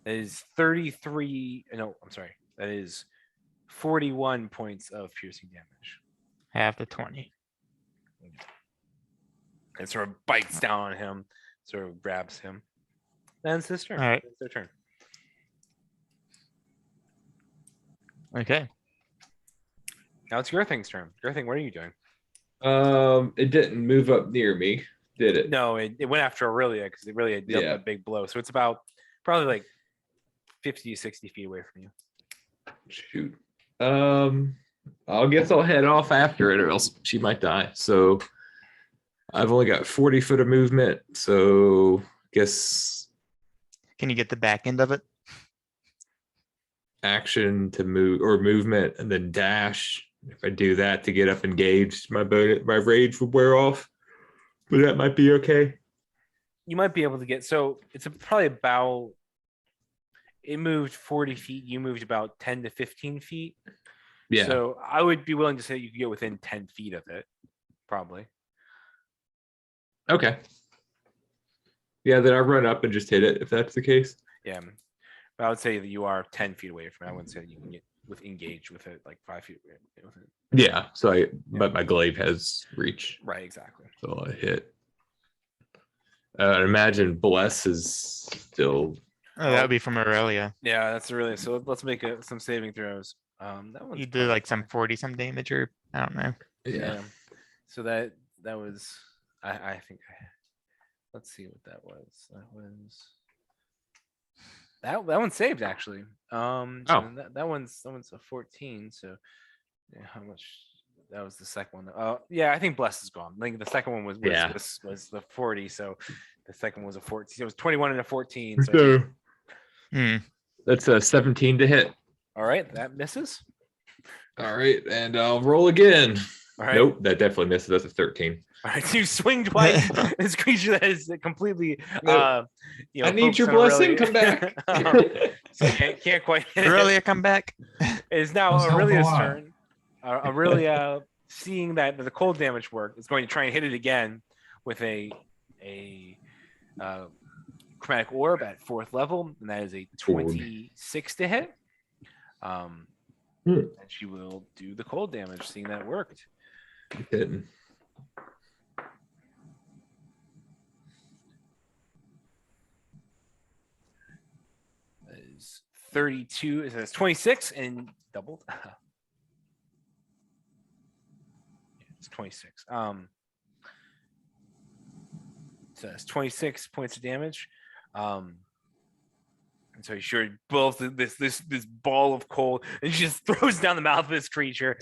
That is 33. No, I'm sorry. That is 41 points of piercing damage. Half the 20. And sort of bites down on him, sort of grabs him. Then it's his turn. All right. It's their turn. Okay. Now it's your thing's turn. Your thing, what are you doing? It didn't move up near me, did it? No, it went after Aurelia because Aurelia dealt Yeah. a big blow. So it's about probably like 50 to 60 feet away from you. Shoot. I guess I'll head off after it, or else she might die. So I've only got 40 foot of movement. So guess Can you get the back end of it? action to move or movement and then dash. If I do that to get up engaged, my rage would wear off. But that might be okay. You might be able to get, so it's probably about, it moved 40 feet. You moved about 10 to 15 feet. Yeah. So I would be willing to say you could get within 10 feet of it, probably. Okay. Yeah, then I run up and just hit it if that's the case. Yeah. But I would say that you are 10 feet away from it. I wouldn't say that you can get engaged with it like 5 feet away with it. Yeah. So but my glaive has reach. Right, exactly. So I hit. Imagine Bless is still. Oh, that would be from Aurelia. Yeah, that's really, so let's make some saving throws. That one's You did probably like some fine. 40 some damage, or I don't know. Yeah. So that was, I think, let's see what that was. That one saved actually. Oh. That one's a 14. So yeah, how much? That was the second one. Yeah, I think Bless is gone. I think the second one was the 40. So the second one was a 14. So it was 21 and a 14. So I think- Hmm. That's a 17 to hit. all right, that misses. All right, and I'll roll again. All right. Nope, that definitely misses. That's a 13. All right, so you swing twice. This creature that is completely, Nope. you know, I need your focused on blessing. Come back. So can't quite hit it. Aurelia, come back. It is now Let's help Aurelia's a lot. turn. Aurelia, seeing that the cold damage worked, is going to try and hit it again with a chromatic orb at 4th level, and that is a 26 to hit. And she will do the cold damage, seeing that it worked. Hitting. That is 32. So that's 26 and doubled. It's 26. So that's 26 points of damage. And so he sure blows this ball of cold and she just throws down the mouth of this creature.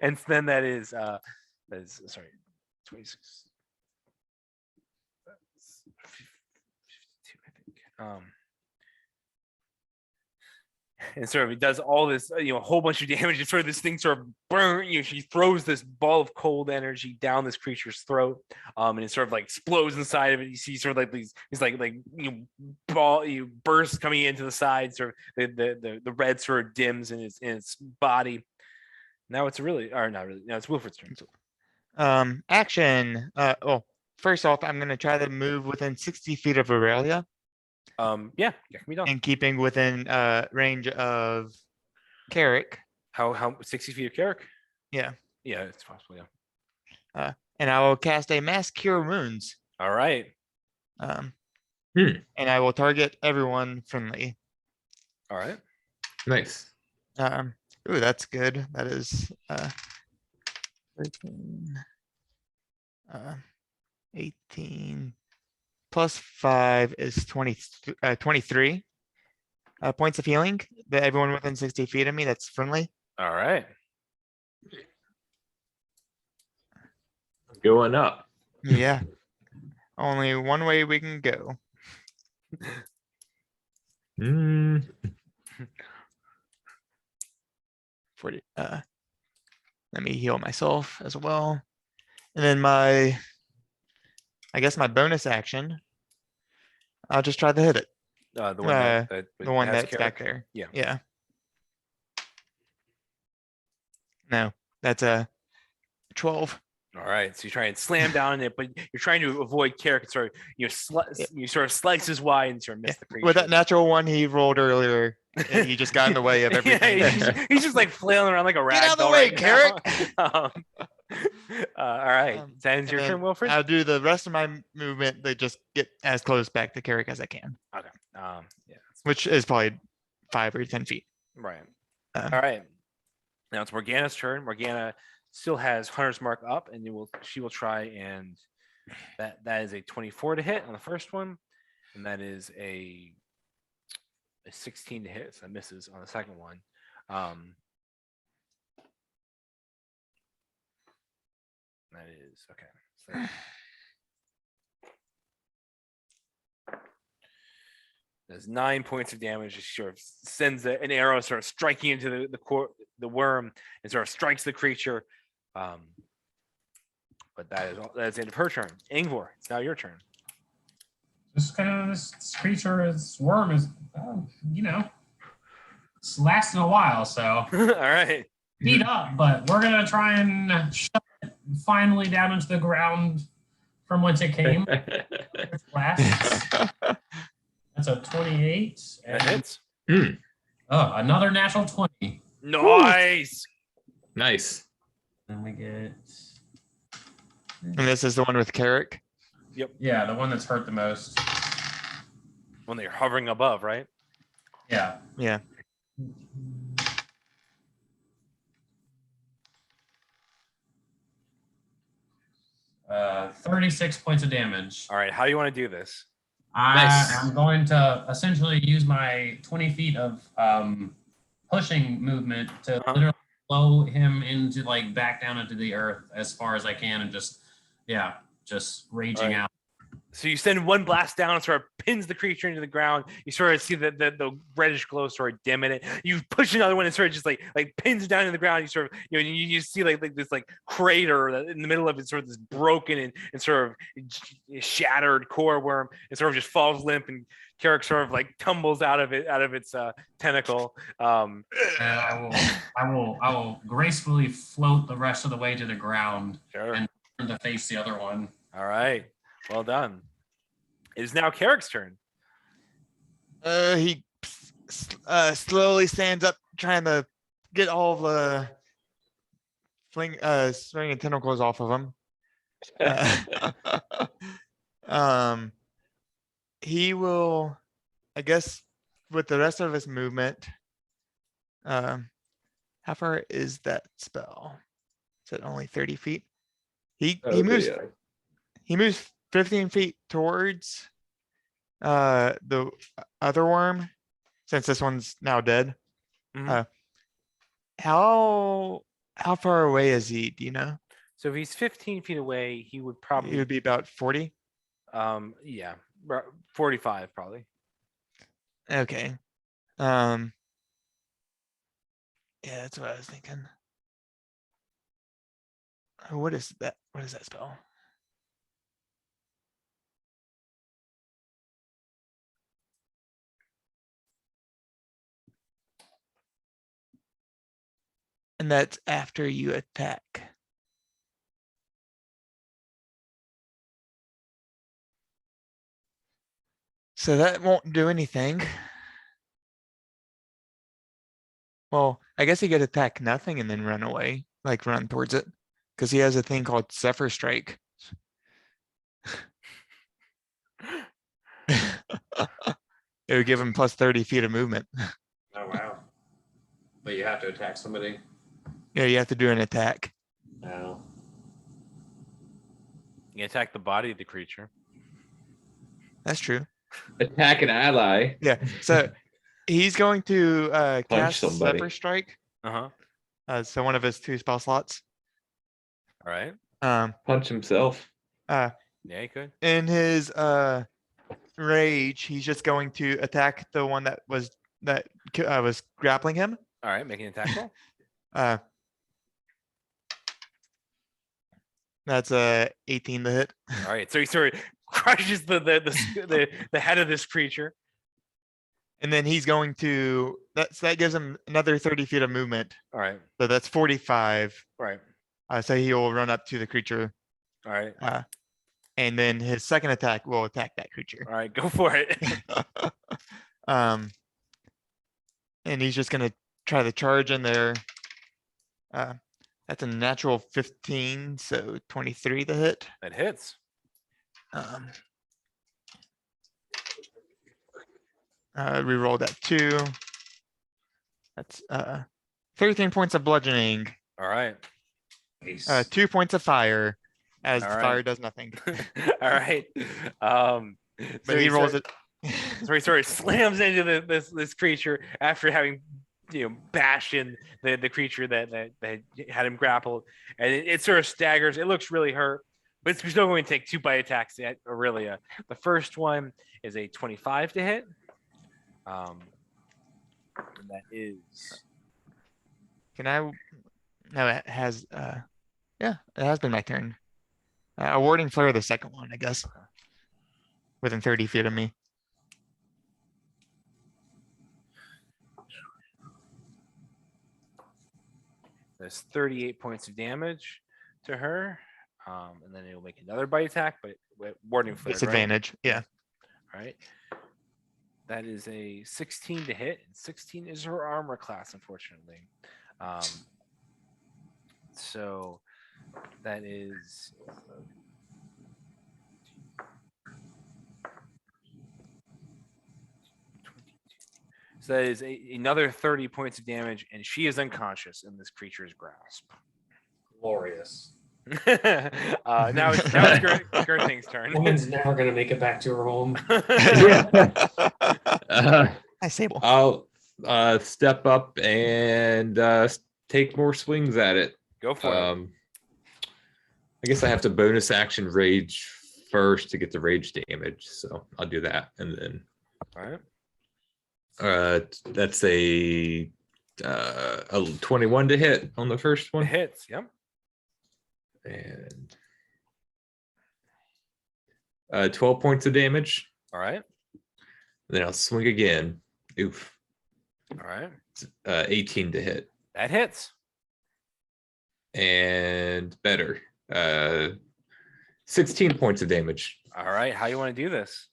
And then that is sorry, 26. That's 52, I think. And sort of it does all this, a whole bunch of damage. And sort of this thing sort of burn. She throws this ball of cold energy down this creature's throat, and it sort of like explodes inside of it. You see sort of like these like ball bursts coming into the side. Sort of the red sort of dims in its body. Now it's really, or not really. Now it's Wilfred's turn. Action. First off, I'm gonna try to move within 60 feet of Aurelia, Yeah, can be done. and keeping within range of Carrick. How 60 feet of Carrick? Yeah. Yeah, it's possible. Yeah. And I will cast a Mass Cure Wounds. All right. And Hmm. I will target everyone friendly. All right. Nice. Ooh, that's good. That is 13, 18 plus 5 is 23 points of healing. That everyone within 60 feet of me that's friendly. All right. Going up. Yeah. Only one way we can go. Mm. 40. Let me heal myself as well. And then I guess my bonus action, I'll just try to hit it. The one that The one has that's back Carrick. there. Yeah. Yeah. No, that's a 12. All right, so you try and slam down on it, but you're trying to avoid Carrick. Sort of, Yeah. you sort of slices wide and sort of miss the creature. With that natural one he rolled earlier, he just got in the way of Yeah, everything. he's just like flailing around like a rag Get out of the doll way, right Carrick! now. All right, that ends And your turn, then Wilfred. I'll do the rest of my movement to just get as close back to Carrick as I can, Yeah, which is probably 5 or 10 feet. right. Uh, All right. Now it's Morgana's turn. Morgana still has Hunter's Mark up, and she will try and that is a 24 to hit on the first one, and that is a 16 to hit, so that misses on the second one. That is okay. So there's 9 points of damage. She sort of sends an arrow, sort of striking into the worm, and sort of strikes the creature. But that's the end of her turn. Ingvor, it's now your turn. Just kind of this creature, this worm is, it's lasted a while, so All right. beat up, but we're gonna try and shove it finally down into the ground from whence it came. Last. That's a 28. That hits. Oh, another natural 20. Nice. Nice. Then we get, And this is the one with Carrick. yeah, the one that's hurt the most. When they're hovering above, right? Yeah. Yeah. Uh, 36 points of damage. All right. How do you want to do this? Nice. I'm going to essentially use my 20 feet of pushing movement to literally blow him into like back down into the earth as far as I can, and just raging Right. out. So you send one blast down and sort of pins the creature into the ground. You sort of see the reddish glow sort of dim in it. You push another one and sort of just like pins it down in the ground. You sort of you see like this like crater in the middle of it, sort of this broken and sort of shattered core worm. It sort of just falls limp, and Carrick sort of like tumbles out of its tentacle. And I will gracefully float the rest of the way to the ground Sure. and turn to face the other one. All right. Well done. It is now Carrick's turn. He slowly stands up, trying to get all the swinging tentacles off of him. He will, I guess, with the rest of his movement. How far is that spell? Is it only 30 feet? He moves. He moves 15 feet towards the other worm, since this one's now dead. Mhm. How far away is he? Do you know? So if he's 15 feet away, he would He probably would be about 40. yeah, 45 probably. Okay. Yeah, that's what I was thinking. What is that? What is that spell? And that's after you attack. So that won't do anything. Well, I guess he could attack nothing and then run away, like run towards it. Because he has a thing called Zephyr Strike. It would give him plus 30 feet of movement. Oh wow! But you have to attack somebody. Yeah, you have to do an attack. No. You attack the body of the creature. That's true. Attack an ally. Yeah. So he's going to cast somebody. Zephyr Strike. So one of his 2 spell slots. All right. Punch himself. Yeah, you could. In his rage, he's just going to attack the one that was grappling him. All right, make an attack roll. That's a 18 to hit. All right, so he sort of crushes the head of this creature. And then he's going to that gives him another 30 feet of movement. All right, So that's 45. all right. So he will run up to the creature, All right. and then his second attack will attack that creature. All right. Go for it. Um, and he's just gonna try to charge in there. That's a natural 15, so 23 to hit. That hits. Reroll that 2. That's 13 points of bludgeoning, All right. Nice. 2 points of fire, as All the right. fire does nothing. All right. But he rolls it. So he sort of slams into this creature after having bashed in the creature that had him grappled, and it sort of staggers. It looks really hurt, but it's still going to take 2 bite attacks at Aurelia. The first one is a 25 to hit. And that is Can I? No, it has. Yeah, it has been my turn. Awarding flare the second one, I guess. Within 30 feet of me. there's 38 points of damage to her, and then it'll make another bite attack, but warding flare. Disadvantage. Yeah. All right. That is a 16 to hit. And 16 is her armor class, unfortunately. So that is so that is another 30 points of damage, and she is unconscious in this creature's grasp. Glorious. Now it's Gerthing's turn. Woman's never gonna make it back to her home. Hi, Sable. I'll step up and take more swings at it. Go for it. I guess I have to bonus action rage first to get the rage damage, so I'll do that, and then All right. that's a 21 to hit on the first It one, hits. Yep. and 12 points of damage. All right. Then I'll swing again. Oof, All right. 18 to hit, That hits. and better. 16 points of damage. All right. How you want to do this?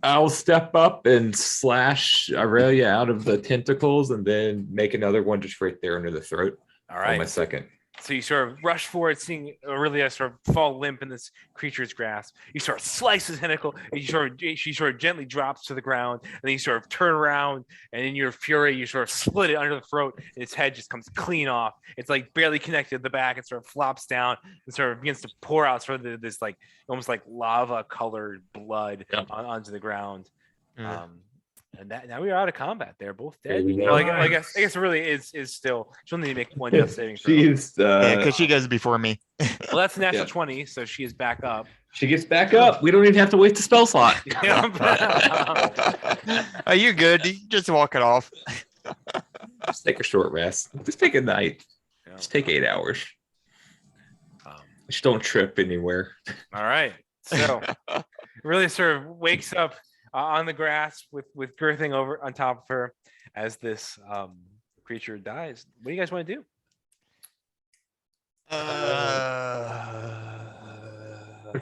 I'll step up and slash Aurelia out of the tentacles, and then make another one just right there under the throat. All On right. my second. So you sort of rush forward, seeing Aurelia sort of fall limp in this creature's grasp. You sort of slice his tentacle, and she sort of gently drops to the ground, and then you sort of turn around, and in your fury, you sort of split it under the throat, and its head just comes clean off. It's like barely connected at the back. It sort of flops down and sort of begins to pour out sort of this like almost like lava colored blood Yep. onto the ground. Yeah. And now we are out of combat. They're both dead. There we Well, go. I guess it really is still. She'll need to make one death saving throw. She's Yeah, because she goes before me. Well, that's a natural Yeah. 20, so she is back up. she gets back up. We don't even have to waste the spell slot. Oh, you're good. You just walk it off. Just take a short rest. Just take a night. Yeah. Just take 8 hours. Um, Just don't trip anywhere. all right. So it really sort of wakes up on the grass with Girthing over on top of her as this creature dies. What do you guys want to do?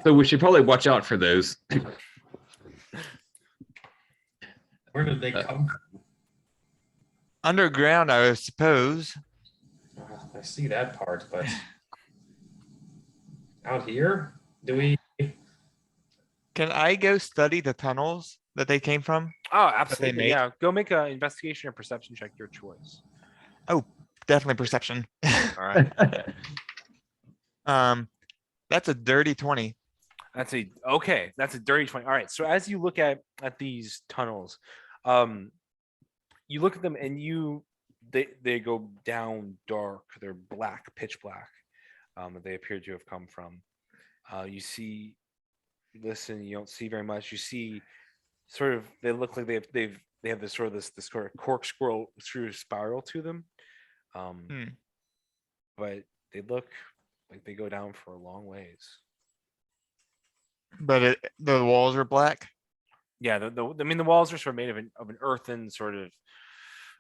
So we should probably watch out for those. Where did they come from? Underground, I suppose. I see that part, but out here, do we? Can I go study the tunnels that they came from? Oh, absolutely. made? Yeah. Go make an investigation or perception check, your choice. Definitely perception. All right. That's a dirty 20. That's a dirty 20. All right. So as you look at these tunnels, you look at them and they go down dark. They're black, pitch black. They appear to have come from. You listen. You don't see very much. You see, sort of. They look like they have this sort of corkscrew spiral to them. But they look like they go down for a long ways. But the walls are black. Yeah, the walls are sort of made of an earthen sort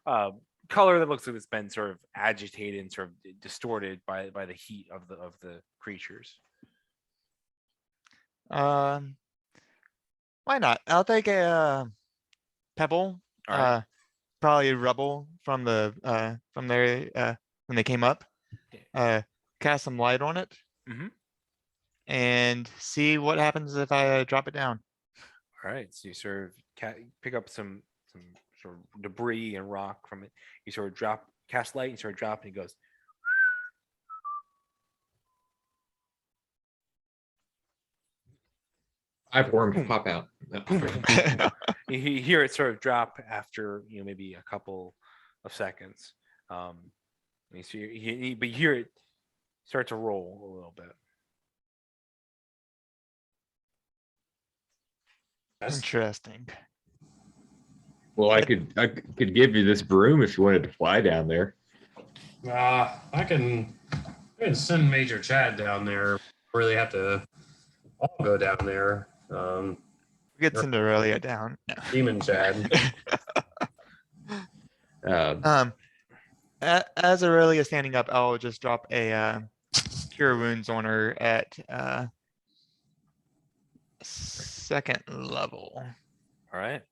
of color that looks like it's been sort of agitated and sort of distorted by the heat of the creatures. Why not? I'll take a pebble. All right. Probably rubble from their when they came up. Cast some light on it. Mhm. And see what happens if I drop it down. All right, so you sort of pick up some sort of debris and rock from it. You sort of cast light, and sort of drop, and it goes. I've worms pop out. You hear it sort of drop after maybe a couple of seconds. And so but you hear it start to roll a little bit. Interesting. Well, I could give you this broom if you wanted to fly down there. I can send Major Chad down there. Really have to all go down there. Get Cinderella down. No. Demon Chad. As Aurelia is standing up, I'll just drop a cure wounds on her at second level. All right.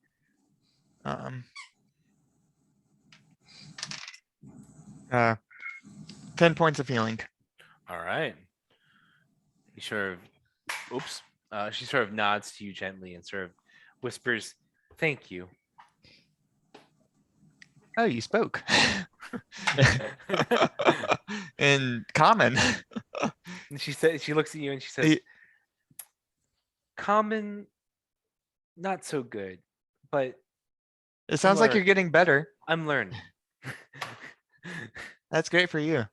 10 points of healing. All right. You sort of, oops. She sort of nods to you gently and sort of whispers, "Thank you." Oh, you spoke. In common. And she looks at you and she says, "Common, not so good, but It sounds like you're learn. getting better. I'm learning." That's great for you.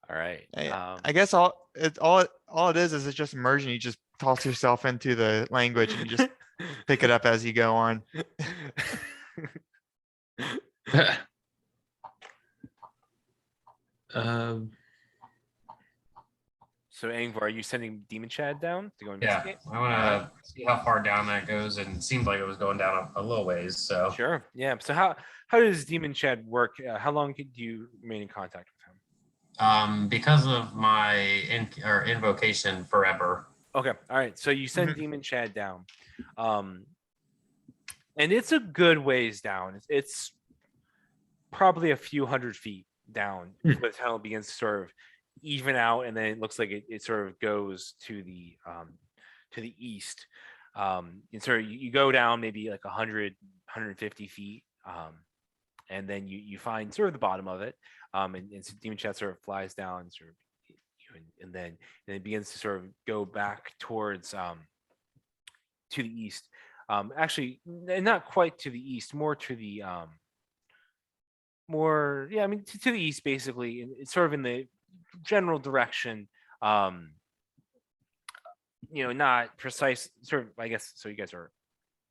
All right. I guess all it is it's just immersion. You just toss yourself into the language and you just pick it up as you go on. So Angvar, are you sending Demon Chad down to go Yeah, investigate? I want to see how far down that goes, and it seemed like it was going down a little ways. So Sure. Yeah. So how does Demon Chad work? How long do you remain in contact with him? because of my invocation forever. Okay. All right. So you send Demon Chad down. And it's a good ways down. It's probably a few hundred feet down where the tunnel begins to sort of even out, and then it looks like it sort of goes to the east. And so you go down maybe like 150 feet. And then you find sort of the bottom of it. And so Demon Chad sort of flies down sort of and then it begins to sort of go back towards to the east. Actually, not quite to the east, more to the to the east basically. And it's sort of in the general direction. Not precise. Sort of, I guess. So you guys are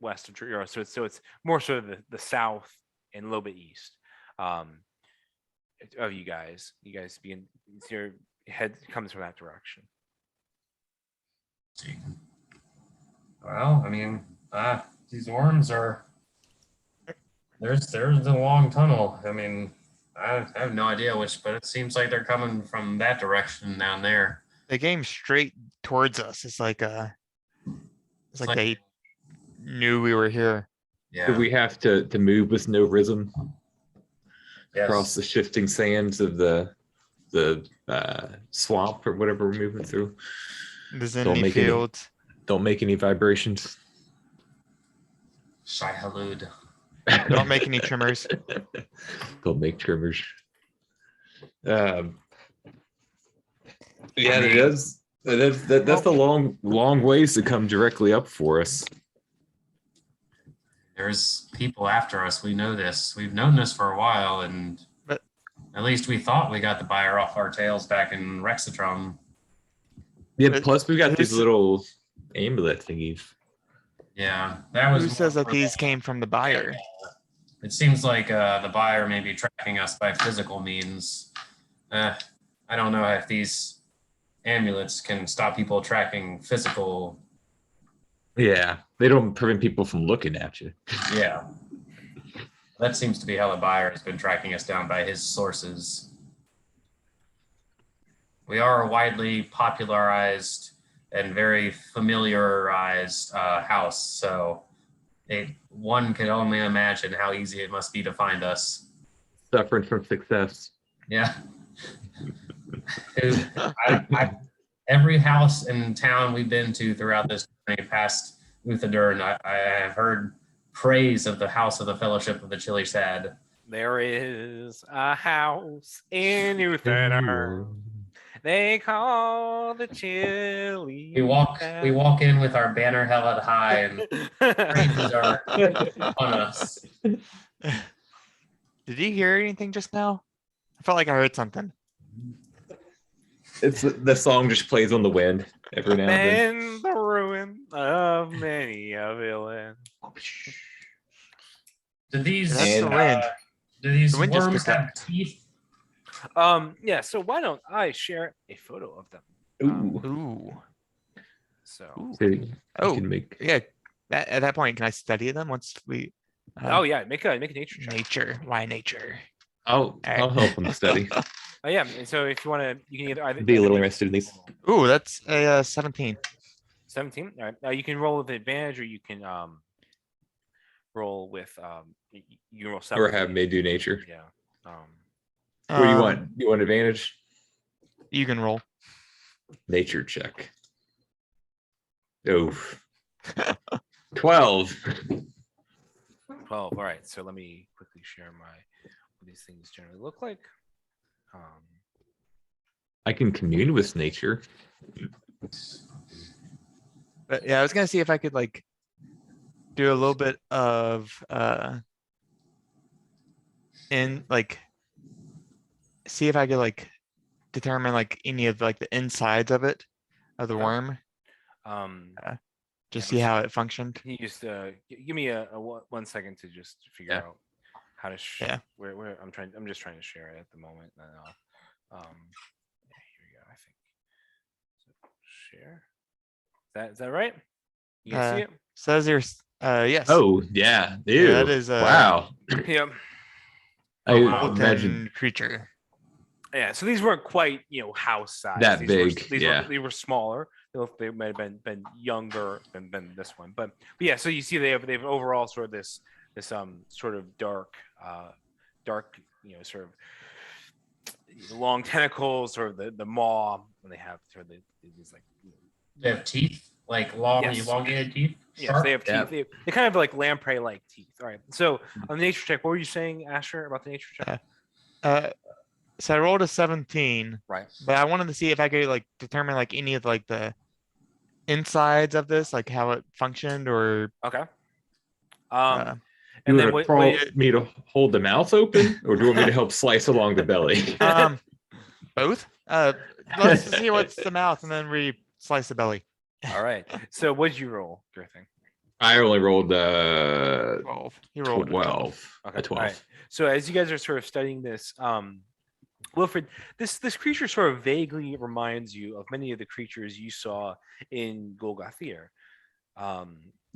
west of Europe, so it's more sort of the south and a little bit east of you guys. You guys begin. Your head comes from that direction. Well, I mean, these worms are. There's a long tunnel. I mean, I have no idea which, but it seems like they're coming from that direction down there. They came straight towards us. It's like they knew we were here. Yeah. Do we have to move with no rhythm across Yes. the shifting sands of the swamp or whatever we're moving through? The Don't Zenny make any- fields. Don't make any vibrations. Shai Halud. Don't make any tremors. Don't make tremors. Yeah, it is. That's the long ways to come directly up for us. There's people after us. We know this. We've known this for a while, and But- at least we thought we got the buyer off our tails back in Rexatron. Yeah, But plus we got these who's- little amulet thingies. Yeah, that was. Who says more that for these the- came from the buyer? It seems like the buyer may be tracking us by physical means. I don't know if these amulets can stop people tracking physical. Yeah, they don't prevent people from looking at you. Yeah. That seems to be how the buyer has been tracking us down by his sources. We are a widely popularized and very familiarized house, so one can only imagine how easy it must be to find us. Suffering from success. Yeah. Dude, every house in town we've been to throughout this journey past Uthadurn, I have heard praise of the house of the Fellowship of the Chili Sad. There is a house in Uthadurn. They call the chili. We walk in with our banner held high and praises are on us. Did you hear anything just now? I felt like I heard something. It's the song just plays on the wind every now and then. And the ruin of many a villain. Do these That's the wind. do these The wind just worms picked have up. teeth? Yeah, so why don't I share a photo of them? Ooh. Ooh. So Ooh. So you Oh, can make yeah. At that point, can I study them once we? oh yeah, make a nature check. Nature. Why nature? I'll help them study. Oh yeah, and so if you want to, you can either Be a little make- interested in these. Ooh, that's a 17. 17. All right, you can roll with advantage, or you can roll with you roll Or separately. have me do nature. Yeah. What do you want? You want advantage? You can roll. Nature check. Oh. 12. 12. All right, so let me quickly share what these things generally look like. I can commune with nature. But yeah, I was gonna see if I could like do a little bit of in like see if I could like determine like any of like the insides of it of the Okay. worm. Just see how it functioned. Can you just give me a 1 second to just figure Yeah. out how to Yeah. where I'm just trying to share it at the moment. And yeah, here we go. I think so, share. Is that right? You can see it. Says there's yes. Oh, yeah. Ew. that is, wow. Yeah. I Molten imagine creature. Yeah. So these weren't quite house size. That These big, Were, these yeah. Were, they were smaller. They might have been younger than this one, but yeah. So you see they have overall sort of this sort of dark sort of long tentacles, sort of the maw, and they have sort of these like They have teeth, like long, Yes. elongated teeth. yes, Sharp? they have teeth. Yeah. They kind of like lamprey like teeth. All right. So on the nature check, what were you saying, Asher, about the nature check? So I rolled a 17, Right. but I wanted to see if I could like determine like any of like the insides of this, like how it functioned or Okay. uh, You And then want me to hold the mouth open, or do you want me to help slice along the belly? both. Let's see what's the mouth and then we slice the belly. all right. So what'd you roll, Griffin? I only rolled 12. He rolled a 12. Okay, A 12. all right. So as you guys are sort of studying this, Wilfred, this creature sort of vaguely reminds you of many of the creatures you saw in Golgothir.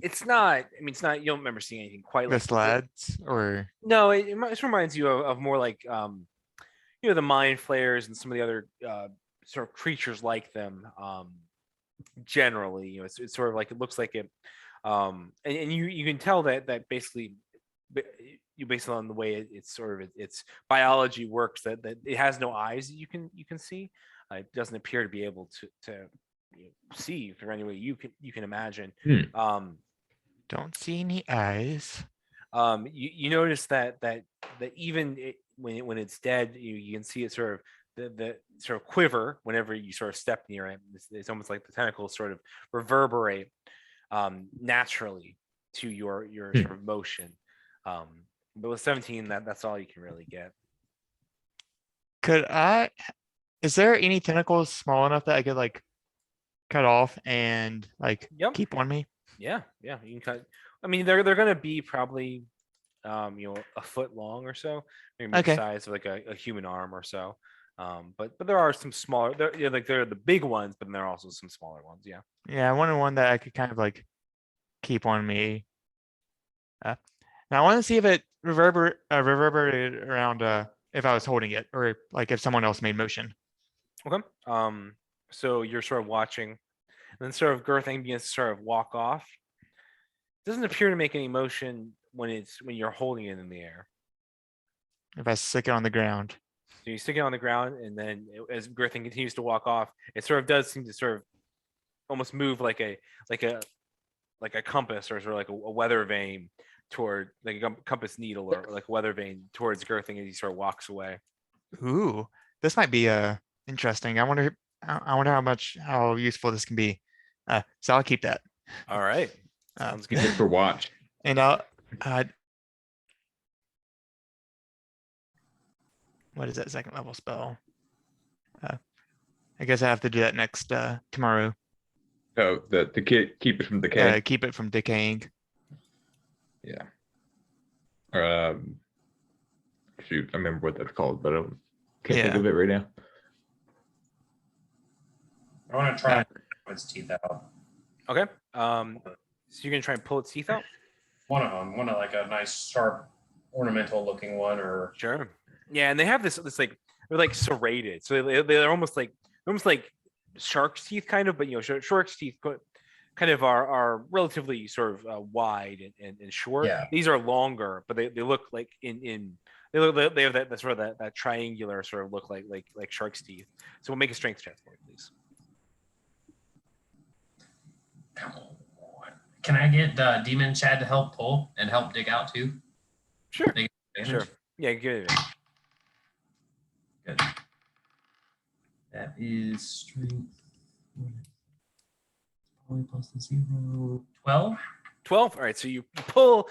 It's not. I mean, it's not. You don't remember seeing anything quite like The lads or No, it reminds you of more like the mind flayers and some of the other sort of creatures like them. Generally, it's sort of like it looks like it, and you can tell that basically you based on the way it's sort of its biology works that it has no eyes that you can see. It doesn't appear to be able to see through any way you can imagine. don't see any eyes. You notice that even when it's dead, you can see it sort of the sort of quiver whenever you sort of step near it. It's almost like the tentacles sort of reverberate naturally to your sort of motion. But with 17, that's all you can really get. Is there any tentacles small enough that I could like cut off and like Yep. keep on me? Yeah, you can cut. I mean, they're gonna be probably a foot long or so. They're gonna be Okay. the size of like a human arm or so. But there are some smaller. They're the big ones, but then there are also some smaller ones. Yeah. Yeah, I wanted one that I could kind of like keep on me. Now I want to see if it reverberated around if I was holding it or like if someone else made motion. Okay. So you're sort of watching, and then sort of Girthing begins to sort of walk off. Doesn't appear to make any motion when you're holding it in the air. If I stick it on the ground. So you stick it on the ground, and then as Girthing continues to walk off, it sort of does seem to sort of almost move like a compass, or sort of like a weather vane toward, like a compass needle, or like a weather vane towards Girthing as he sort of walks away. Ooh, this might be interesting. I wonder how useful this can be. So I'll keep that. All right. Uh, Sounds Good good. for watch. And what is that second level spell? I guess I have to do that next tomorrow. Oh, the keep it from decay. Keep it from decaying. Yeah. Shoot, I remember what that's called, but I can't think Yeah. of it right now. I want to try and pull its teeth out. Okay. So you're gonna try and pull its teeth out? One of them, like a nice sharp ornamental looking one, or Sure. Yeah, and they have this like, they're like serrated, so they're almost like shark's teeth, kind of, but shark's teeth kind of are relatively sort of wide and short. Yeah. These are longer, but they look like they have that sort of that triangular sort of look like shark's teeth. So we'll make a strength check for you, please. Can I get Demon Chad to help pull and help dig out too? Sure. Dig Sure. advantage? Yeah, good. Good. That is strength. Probably plus the 0. 12. 12. All right, so you pull.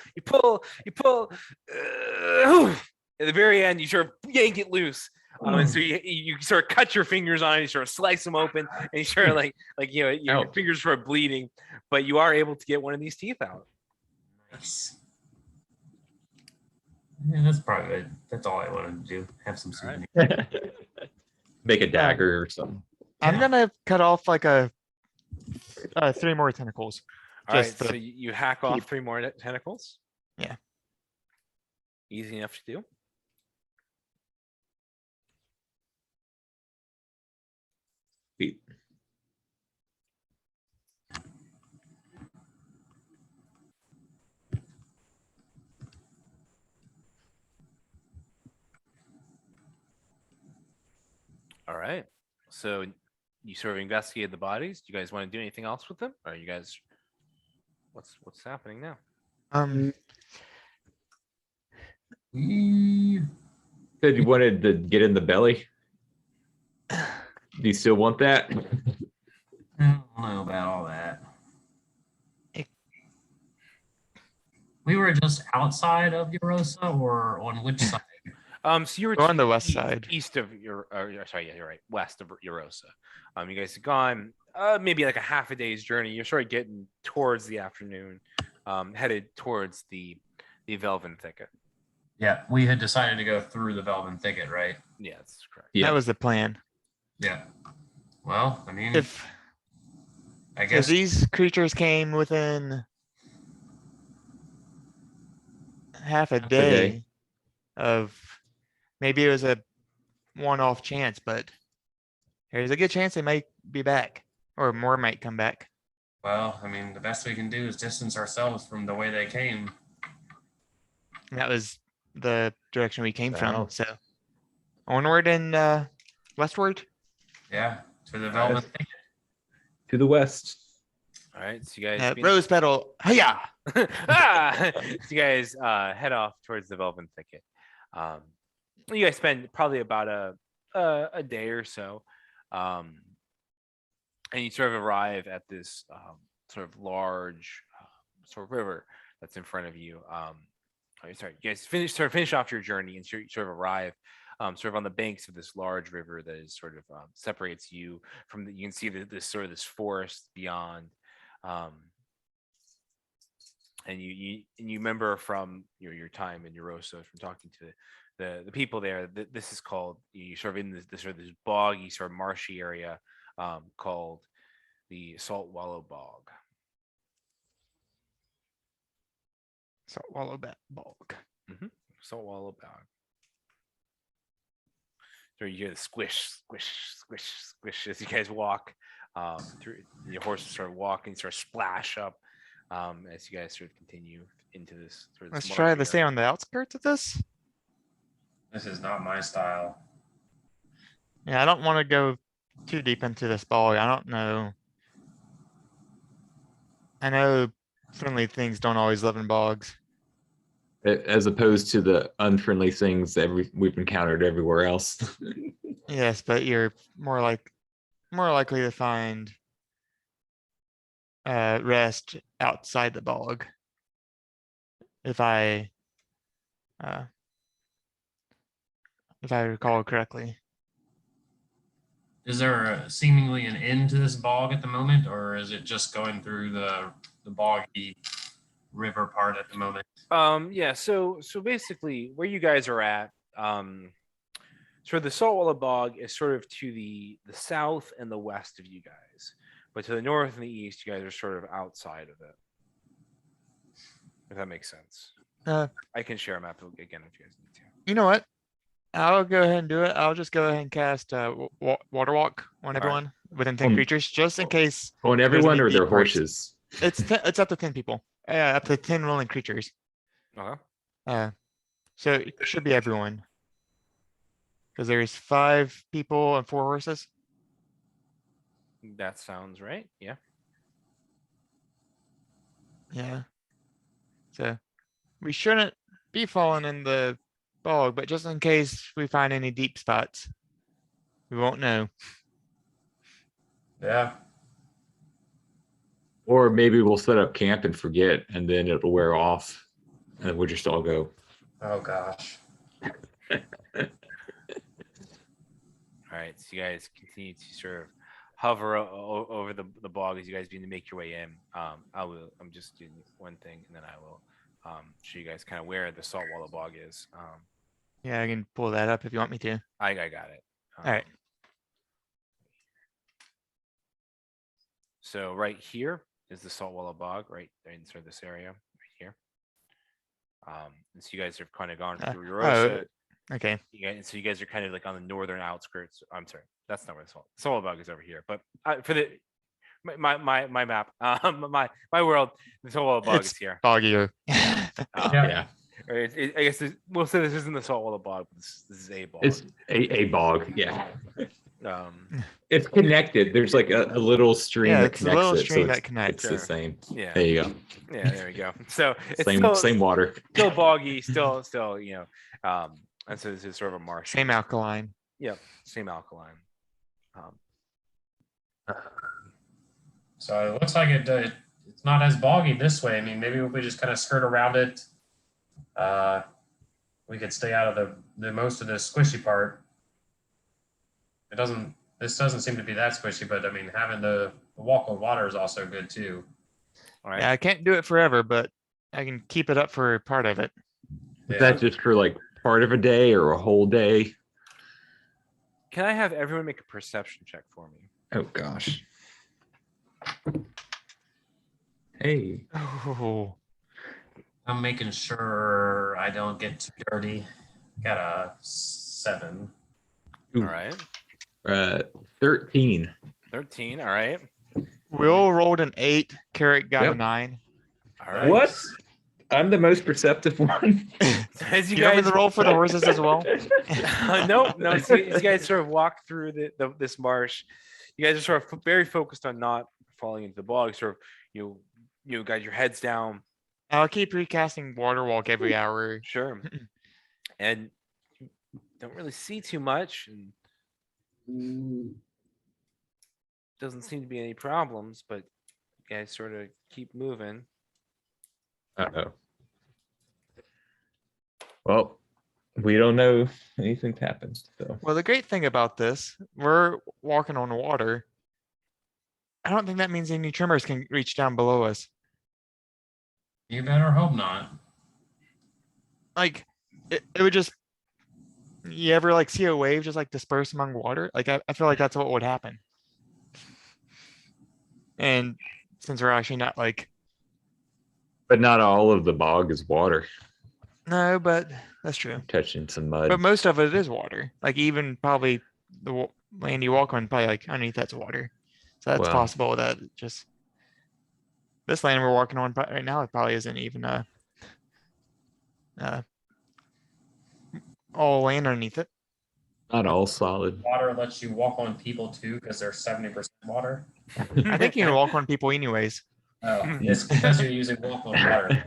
At the very end, you sort of yank it loose. And so you sort of cut your fingers on it, you sort of slice them open, and you sort of like your Ouch. fingers sort of bleeding, but you are able to get one of these teeth out. Nice. Yeah, that's probably good. That's all I wanted to do. Have some All right. souvenir. Make a dagger or something. I'm Yeah. gonna cut off like 3 more tentacles. All right, Just so the- you hack off keep- 3 more tentacles. Yeah. Easy enough to do. Sweet. All right. So you sort of investigated the bodies. Do you guys want to do anything else with them? Or you guys, what's happening now? We- Said you wanted to get in the belly. Do you still want that? I don't know about all that. Eh. We were just outside of Eurosa, or on which side? So you were Go on the west east- side. east of sorry, yeah, you're right, west of Eurosa. You guys have gone maybe like a half a day's journey. You're sort of getting towards the afternoon, headed towards the Velven Thicket. Yeah, we had decided to go through the Velven Thicket, right? Yeah, that's correct. Yeah. That was the plan. Yeah. Well, I mean, If I if guess these creatures came within half a day. day of, maybe it was a one-off chance, but there's a good chance they might be back, or more might come back. well, I mean, the best we can do is distance ourselves from the way they came. And that was the direction we came Wow. from. So onward and westward. Yeah, to the Velvet Thicket. To the west. All right, so you guys Rose petal. Hiya! so you guys head off towards the Velven Thicket. You guys spend probably about a day or so, and you sort of arrive at this sort of large sort of river that's in front of you. Sorry, you guys finish off your journey and sort of arrive sort of on the banks of this large river that is sort of separates you from you can see this sort of this forest beyond. And you remember from your time in Eurosa, from talking to the people there, that this is called, you sort of in this sort of this boggy sort of marshy area called the Salt Wallow Bog. Saltwallow bog. Saltwallow bog. So you hear the squish, squish, squish, squish as you guys walk through. Your horses start walking, start splash up as you guys sort of continue into this. Sort of Let's this try to marshy stay area. on the outskirts of this. This is not my style. Yeah, I don't want to go too deep into this bog. I don't know. I know friendly things don't always live in bogs. As opposed to the unfriendly things we've encountered everywhere else. Yes, but you're more likely to find rest outside the bog. If I recall correctly. Is there seemingly an end to this bog at the moment, or is it just going through the boggy river part at the moment? Yeah, so basically where you guys are at, sort of the Saltwallow Bog is sort of to the south and the west of you guys, but to the north and the east, you guys are sort of outside of it. If that makes sense. I can share a map again if you guys need to. You know what? I'll go ahead and do it. I'll just go ahead and cast water walk on everyone within 10 creatures, just in case. On everyone any or their deep parts. horses? It's up to 10 people. Up to 10 rolling creatures. Uh-huh. So it should be everyone. Because there's 5 people and 4 horses. That sounds right. Yeah. Yeah. So we shouldn't be falling in the bog, but just in case we find any deep spots, we won't know. Yeah. Or maybe we'll set up camp and forget, and then it'll wear off, and we'll just all go. Oh gosh. All right. So you guys continue to sort of hover over the bog as you guys begin to make your way in. I'm just doing one thing, and then I will show you guys kind of where the Saltwallow Bog is. Yeah, I can pull that up if you want me to. I got it. All right. So right here is the Saltwallow Bog, right there in sort of this area right here. And so you guys have kind of gone through Eurosa. Okay. So you guys are kind of like on the northern outskirts. I'm sorry, that's not where the Saltwallow Bog is over here. But for the my map, my world, the Saltwallow Bog is here. Boggier. Yeah, I guess we'll say this isn't the Saltwallow Bog. This is a bog. it's a bog. Yeah, Um, it's connected. There's like a little stream Yeah, that it's a connects little it, stream so that connects. it's the same. yeah, There you go. yeah. There we go. So it's Same still, water. still boggy, still and so this is sort of a marsh. Same alkaline. Yep, same alkaline. So it looks like it's not as boggy this way. I mean, maybe if we just kind of skirt around it, we could stay out of the most of the squishy part. This doesn't seem to be that squishy, but I mean, having the walk on water is also good too. All right. Yeah, I can't do it forever, but I can keep it up for part of it. Is Yeah. that just for like part of a day or a whole day? Can I have everyone make a perception check for me? Oh gosh. Hey. Oh, I'm making sure I don't get too dirty. Got a 7. Ooh. All right. 13. 13. All right. Will rolled an 8. Carrot got a Yep. 9. All right. What? I'm the most perceptive one. As you You want me guys to roll for the horses as well? no. So you guys sort of walk through this marsh. You guys are sort of very focused on not falling into the bog. Sort of you got your heads down. I'll keep recasting water walk every hour. Sure. And you don't really see too much, and doesn't seem to be any problems. But you guys sort of keep moving. Uh-oh. Well, we don't know anything's happened. So Well, the great thing about this, we're walking on water. I don't think that means any tremors can reach down below us. You better hope not. Like, it would just, you ever like see a wave just like disperse among water? Like, I feel like that's what would happen. And since we're actually not like But not all of the bog is water. No, but that's true. Touching some mud. But most of it is water. Like even probably the land you walk on, probably like underneath that's water. So that's Well. possible that just this land we're walking on right now, it probably isn't even all land underneath it. Not all solid. Water lets you walk on people too, because they're 70% water. I think you can walk on people anyways. Oh, it's because you're using walk on water.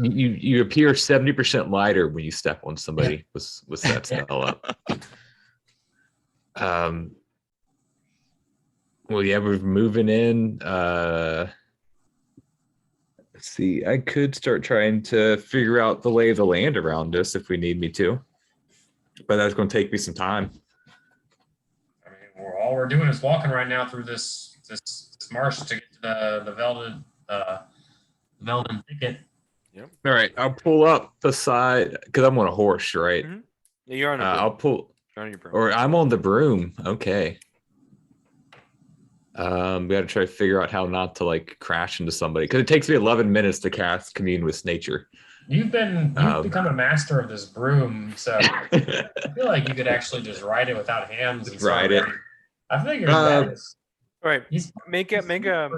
You appear 70% lighter when you step on somebody with that spell up. Well, yeah, we're moving in. Let's see. I could start trying to figure out the lay of the land around us if we need me to, but that's going to take me some time. I mean, all we're doing is walking right now through this marsh to get to the Velden thicket. All right, I'll pull up the side because I'm on a horse, right? Mhm. Yeah, you're on. I'll pull, you're on your broom. or I'm on the broom. Okay. We got to try to figure out how not to like crash into somebody because it takes me 11 minutes to cast Commune with Nature. You've become a master of this broom, so I feel like you could actually just ride it without hands. And Ride it. I figured that is. All right. He's Make a.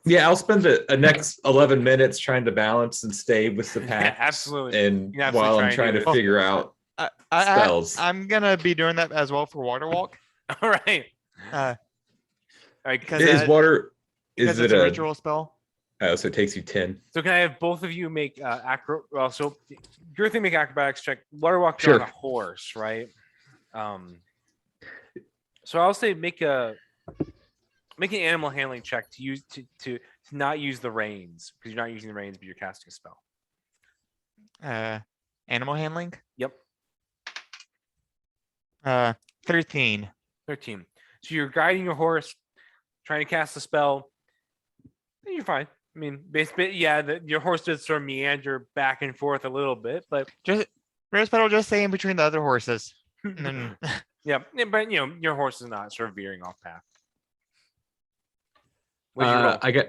Yeah, I'll spend the next 11 minutes trying to balance and stay with the path. absolutely. And You can absolutely while try I'm and trying do to this. figure out spells. I'm gonna be doing that as well for water walk. All right. Uh, All right. because Is that- water? because Is it it's a a? ritual spell. Oh, so it takes you 10. So can I have both of you make well, so your thing make acrobatics check. Water walk you're on Sure. a horse, right? So I'll say make an animal handling check to use to not use the reins because you're not using the reins, but you're casting a spell. Animal handling. Yep. 13. 13. So you're guiding your horse, trying to cast a spell. You're fine. I mean, basically, yeah, your horse does sort of meander back and forth a little bit, but Just Rose Petal just stay in between the other horses. And then yeah, but your horse is not sort of veering off path. What'd you roll?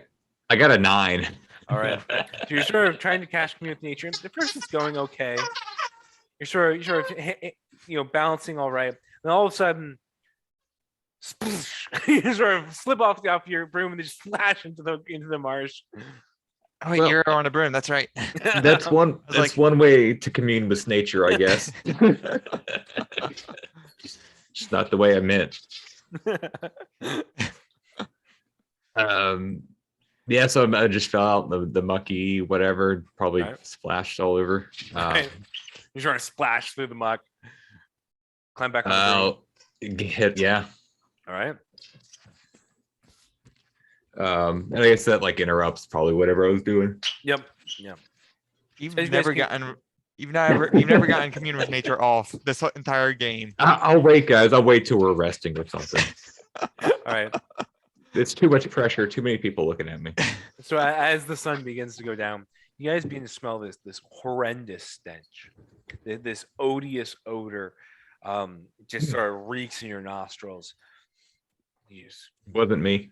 I got a 9. All right. So you're sort of trying to cast Commune with Nature. The first is going okay. You're sort of balancing all right. And all of a sudden, sploosh, you sort of slip off your broom and just splash into the marsh. oh wait, Well- you're on a broom. That's right. That's one. was That's like- one way to commune with nature, I guess. It's not the way I meant. Yeah, so I just fell out in the mucky, whatever, probably Right. splashed all over. Right. You're trying to splash through the muck. Climb back on the broom. Hit, yeah. All right. And I guess that like interrupts probably whatever I was doing. Yep. Yeah. You've So you guys never can- gotten you've never gotten commune with nature off this entire game. I'll wait, guys. I'll wait till we're resting or something. All right. It's too much pressure. Too many people looking at me. So as the sun begins to go down, you guys begin to smell this horrendous stench, this odious odor, just sort of reeks in your nostrils. Yes. Wasn't me.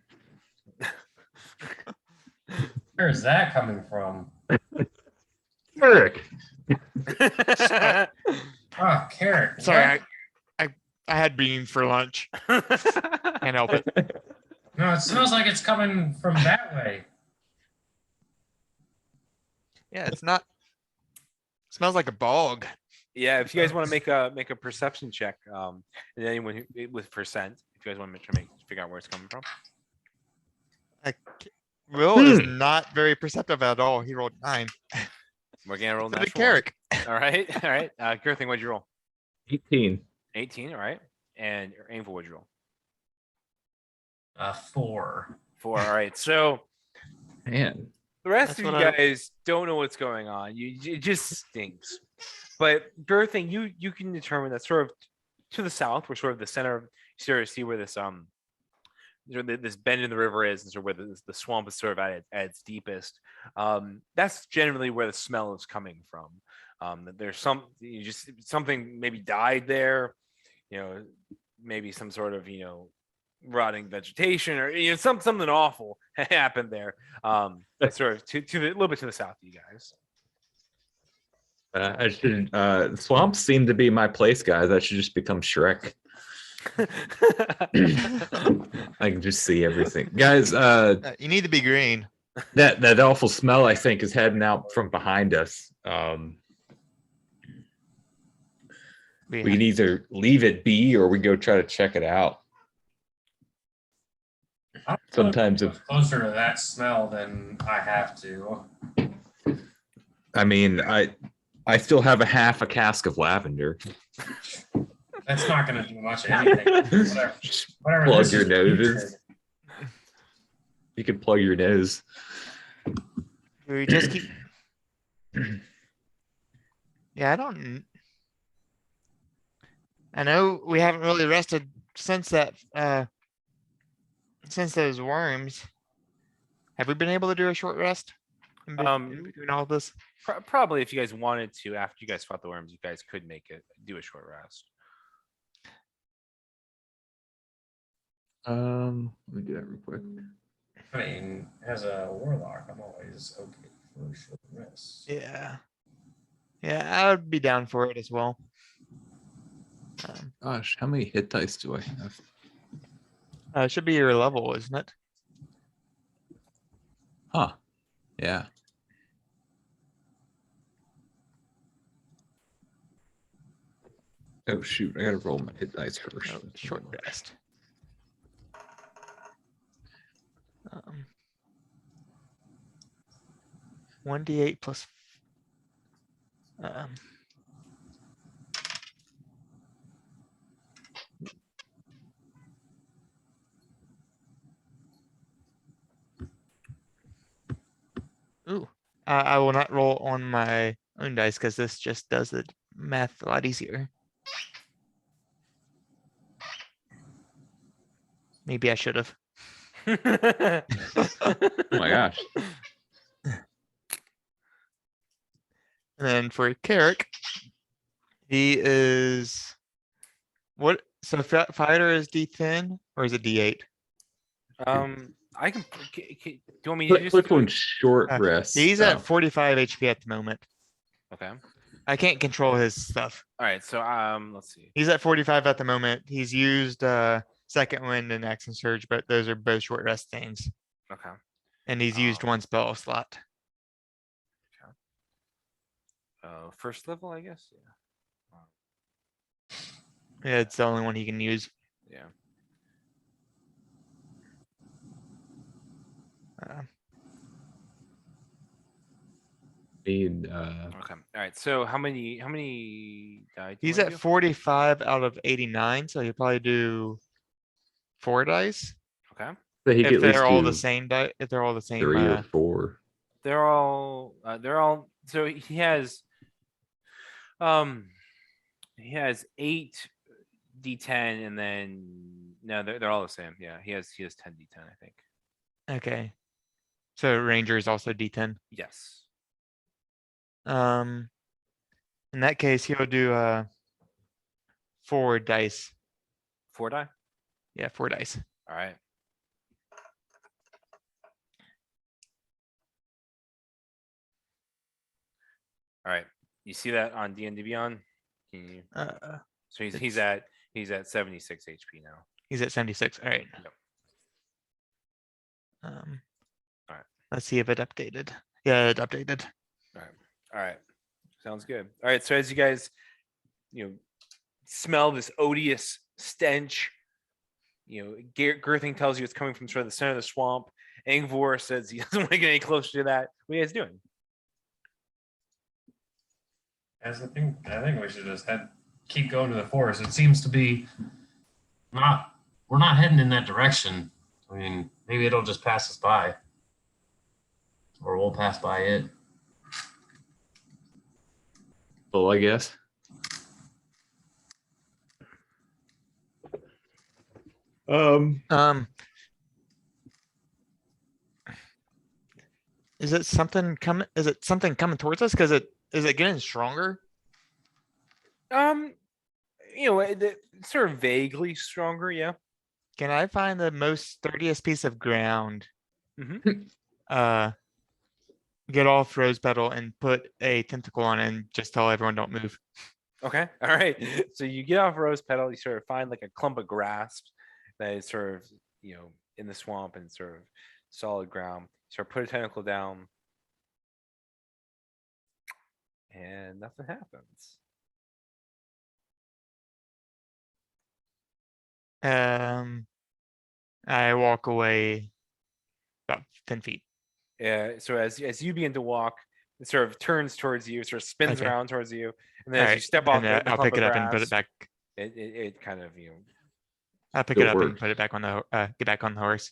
Where is that coming from? Eric. Oh, carrot. Sorry, I had beans for lunch. Can't help it. No, it smells like it's coming from that way. Yeah, it's not. Smells like a bog. Yeah, if you guys want to make a perception check, and anyone with percent, if you guys want to try to figure out where it's coming from. Will is not very perceptive at all. He rolled 9. We're gonna roll The natural Carrick. one. All right, all right. Girthing, what'd you roll? 18. 18. All right. And Ainful, what'd you roll? 4. 4. All right. So Man. the rest That's of you what I- guys don't know what's going on. It just stinks. But Girthing, you can determine that sort of to the south, where sort of the center, you sort of see where this this bend in the river is, and sort of where the swamp is sort of at its deepest. That's generally where the smell is coming from. There's something maybe died there, maybe some sort of rotting vegetation or something awful happened there. That's sort of to a little bit to the south of you guys. I should. Swamps seem to be my place, guys. I should just become Shrek. I can just see everything, guys. You need to be green. That awful smell, I think, is heading out from behind us. We can either leave it be or we go try to check it out. I'm Sometimes if closer to that smell than I have to. I mean, I still have a half a cask of lavender. That's not going to do much of anything. Whatever Plug this your is, noses. You can plug your nose. We just keep. Yeah, I know we haven't really rested since that, since those worms. Have we been able to do a short rest? In between all this? Probably if you guys wanted to, after you guys fought the worms, you guys could do a short rest. Let me do that real quick. I mean, as a warlock, I'm always okay for a short rest. Yeah. Yeah, I would be down for it as well. Gosh, how many hit dice do I have? It should be your level, isn't it? Huh. Yeah. Oh shoot, I gotta roll my hit dice first. Oh, short rest. 1d8 plus. Ooh, I will not roll on my own dice because this just does the math a lot easier. Maybe I should have. Oh my gosh. And then for Carrick, he is what? So fighter is D10 or is it D8? I can. Do you want me to just Click do on it? short rest. He's at 45 HP at the moment. Okay. I can't control his stuff. All right. So let's see. He's at 45 at the moment. He's used second wind and action surge, but those are both short rest things. Okay. And he's used one spell slot. First level, I guess. Yeah. Yeah, it's the only one he can use. Yeah. Need, Okay. All right. So how many die? do you He's wanna at do? 45 out of 89, so he'll probably do 4 dice. Okay. so he could If at least they're all the do same die, if they're all the same. 3 or 4. They're all. So he has. He has 8 D10 and then no, they're all the same. Yeah, he has 10 D10, I think. Okay. So Ranger is also D10. Yes. In that case, he'll do 4 dice. 4 die. Yeah, 4 dice. All right. All right. You see that on D&D Beyond? Can you? So he's at 76 HP now. He's at 76. All right. Yep. Alright. Let's see if it updated. Yeah, it updated. All right. Sounds good. All right. So as you guys, smell this odious stench, Girthing tells you it's coming from sort of the center of the swamp. Angvor says he doesn't want to get any closer to that. What are you guys doing? As I think we should just keep going to the forest. It seems to be we're not heading in that direction. I mean, maybe it'll just pass us by. Or we'll pass by it. Well, I guess. Is it something coming? Is it something coming towards us? Because is it getting stronger? It's sort of vaguely stronger. Yeah. Can I find the most sturdiest piece of ground? Mhm. Get off rose petal and put a tentacle on it and just tell everyone don't move. Okay, all right. So you get off rose petal, you sort of find like a clump of grass that is sort of, in the swamp and sort of solid ground. Sort of put a tentacle down, and nothing happens. I walk away about 10 feet. So as you begin to walk, it sort of turns towards you, sort of spins Okay. around towards you, and then as you Alright, step off then the I'll clump pick of it up and put it grass, back. it kind of I'll pick Still it up and works. put it back on the, get back on the horse.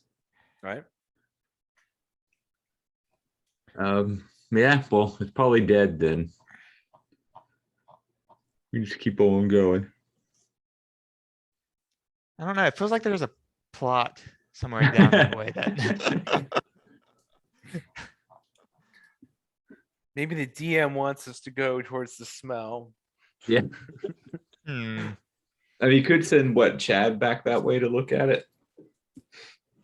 right. Yeah, well, it's probably dead then. We just keep on going. I don't know, it feels like there's a plot somewhere down that way that. Maybe the DM wants us to go towards the smell. Yeah. Hmm, I mean, you could send Chad back that way to look at it.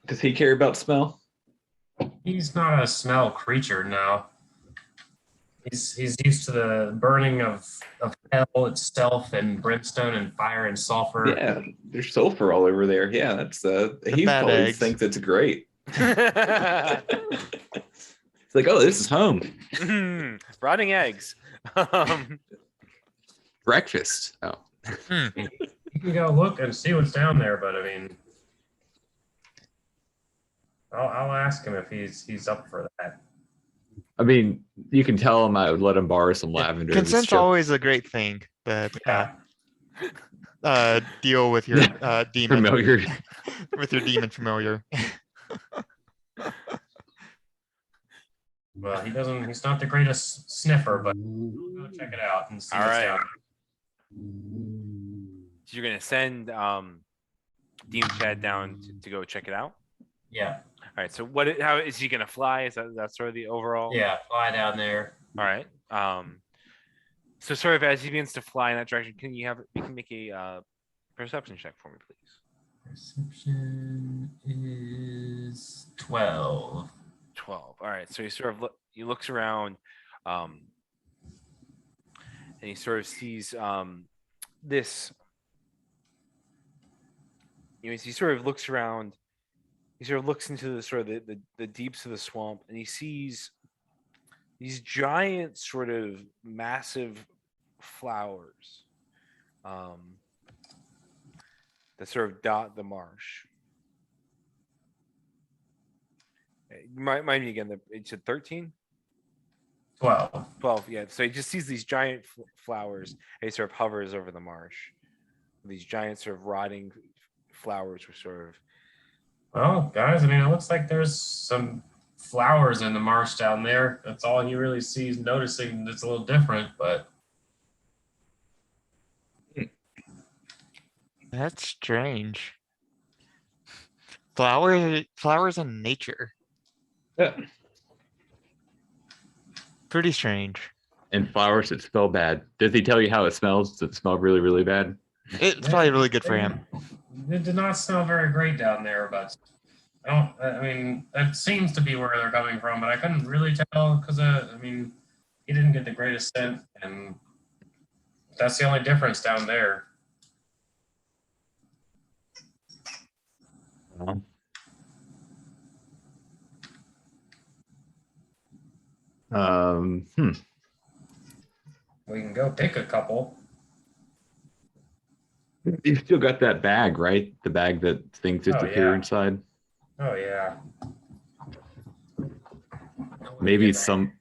Does he care about smell? He's not a smell creature now. He's used to the burning of hell itself and brimstone and fire and sulfur. Yeah, there's sulfur all over there. Yeah, that's he bad probably eggs. thinks it's great. It's like, oh, this is home. Rotting eggs. Breakfast. Oh, You can go look and see what's down there, but I mean, I'll ask him if he's up for that. I mean, you can tell him I would let him borrow some lavender. to consent's show- always a great thing, but, Yeah. deal with your, demon, familiar. with your demon familiar. Well, he's not the greatest sniffer, but we'll go check it out and see All what's right. down. So you're gonna send Demon Chad down to go check it out. Yeah. All right. So how is he gonna fly? Is that sort of the overall? Yeah, fly down there. All right. So sort of as he begins to fly in that direction, you can make a perception check for me, please. Perception is 12. 12. All right. So he looks around, and he sort of sees this. He sort of looks around. He sort of looks into the sort of the deeps of the swamp, and he sees these giant, sort of massive flowers that sort of dot the marsh. Mind me again, it's at 13? 12. 12, yeah. So he just sees these giant flowers, and he sort of hovers over the marsh. These giant, sort of rotting flowers were sort of. Well, guys, I mean, it looks like there's some flowers in the marsh down there. That's all he really sees, noticing it's a little different, but That's strange. Flowers in nature, Yeah. pretty strange. And flowers that smell bad. Does he tell you how it smells? Does it smell really, really bad? It's probably really good for him. it did not smell very great down there, but I mean, that seems to be where they're coming from, but I couldn't really tell because, I mean, he didn't get the greatest scent, and that's the only difference down there. Hmm. We can go pick a couple. You've still got that bag, right? The bag that things disappear yeah. inside. Oh, yeah. Maybe some.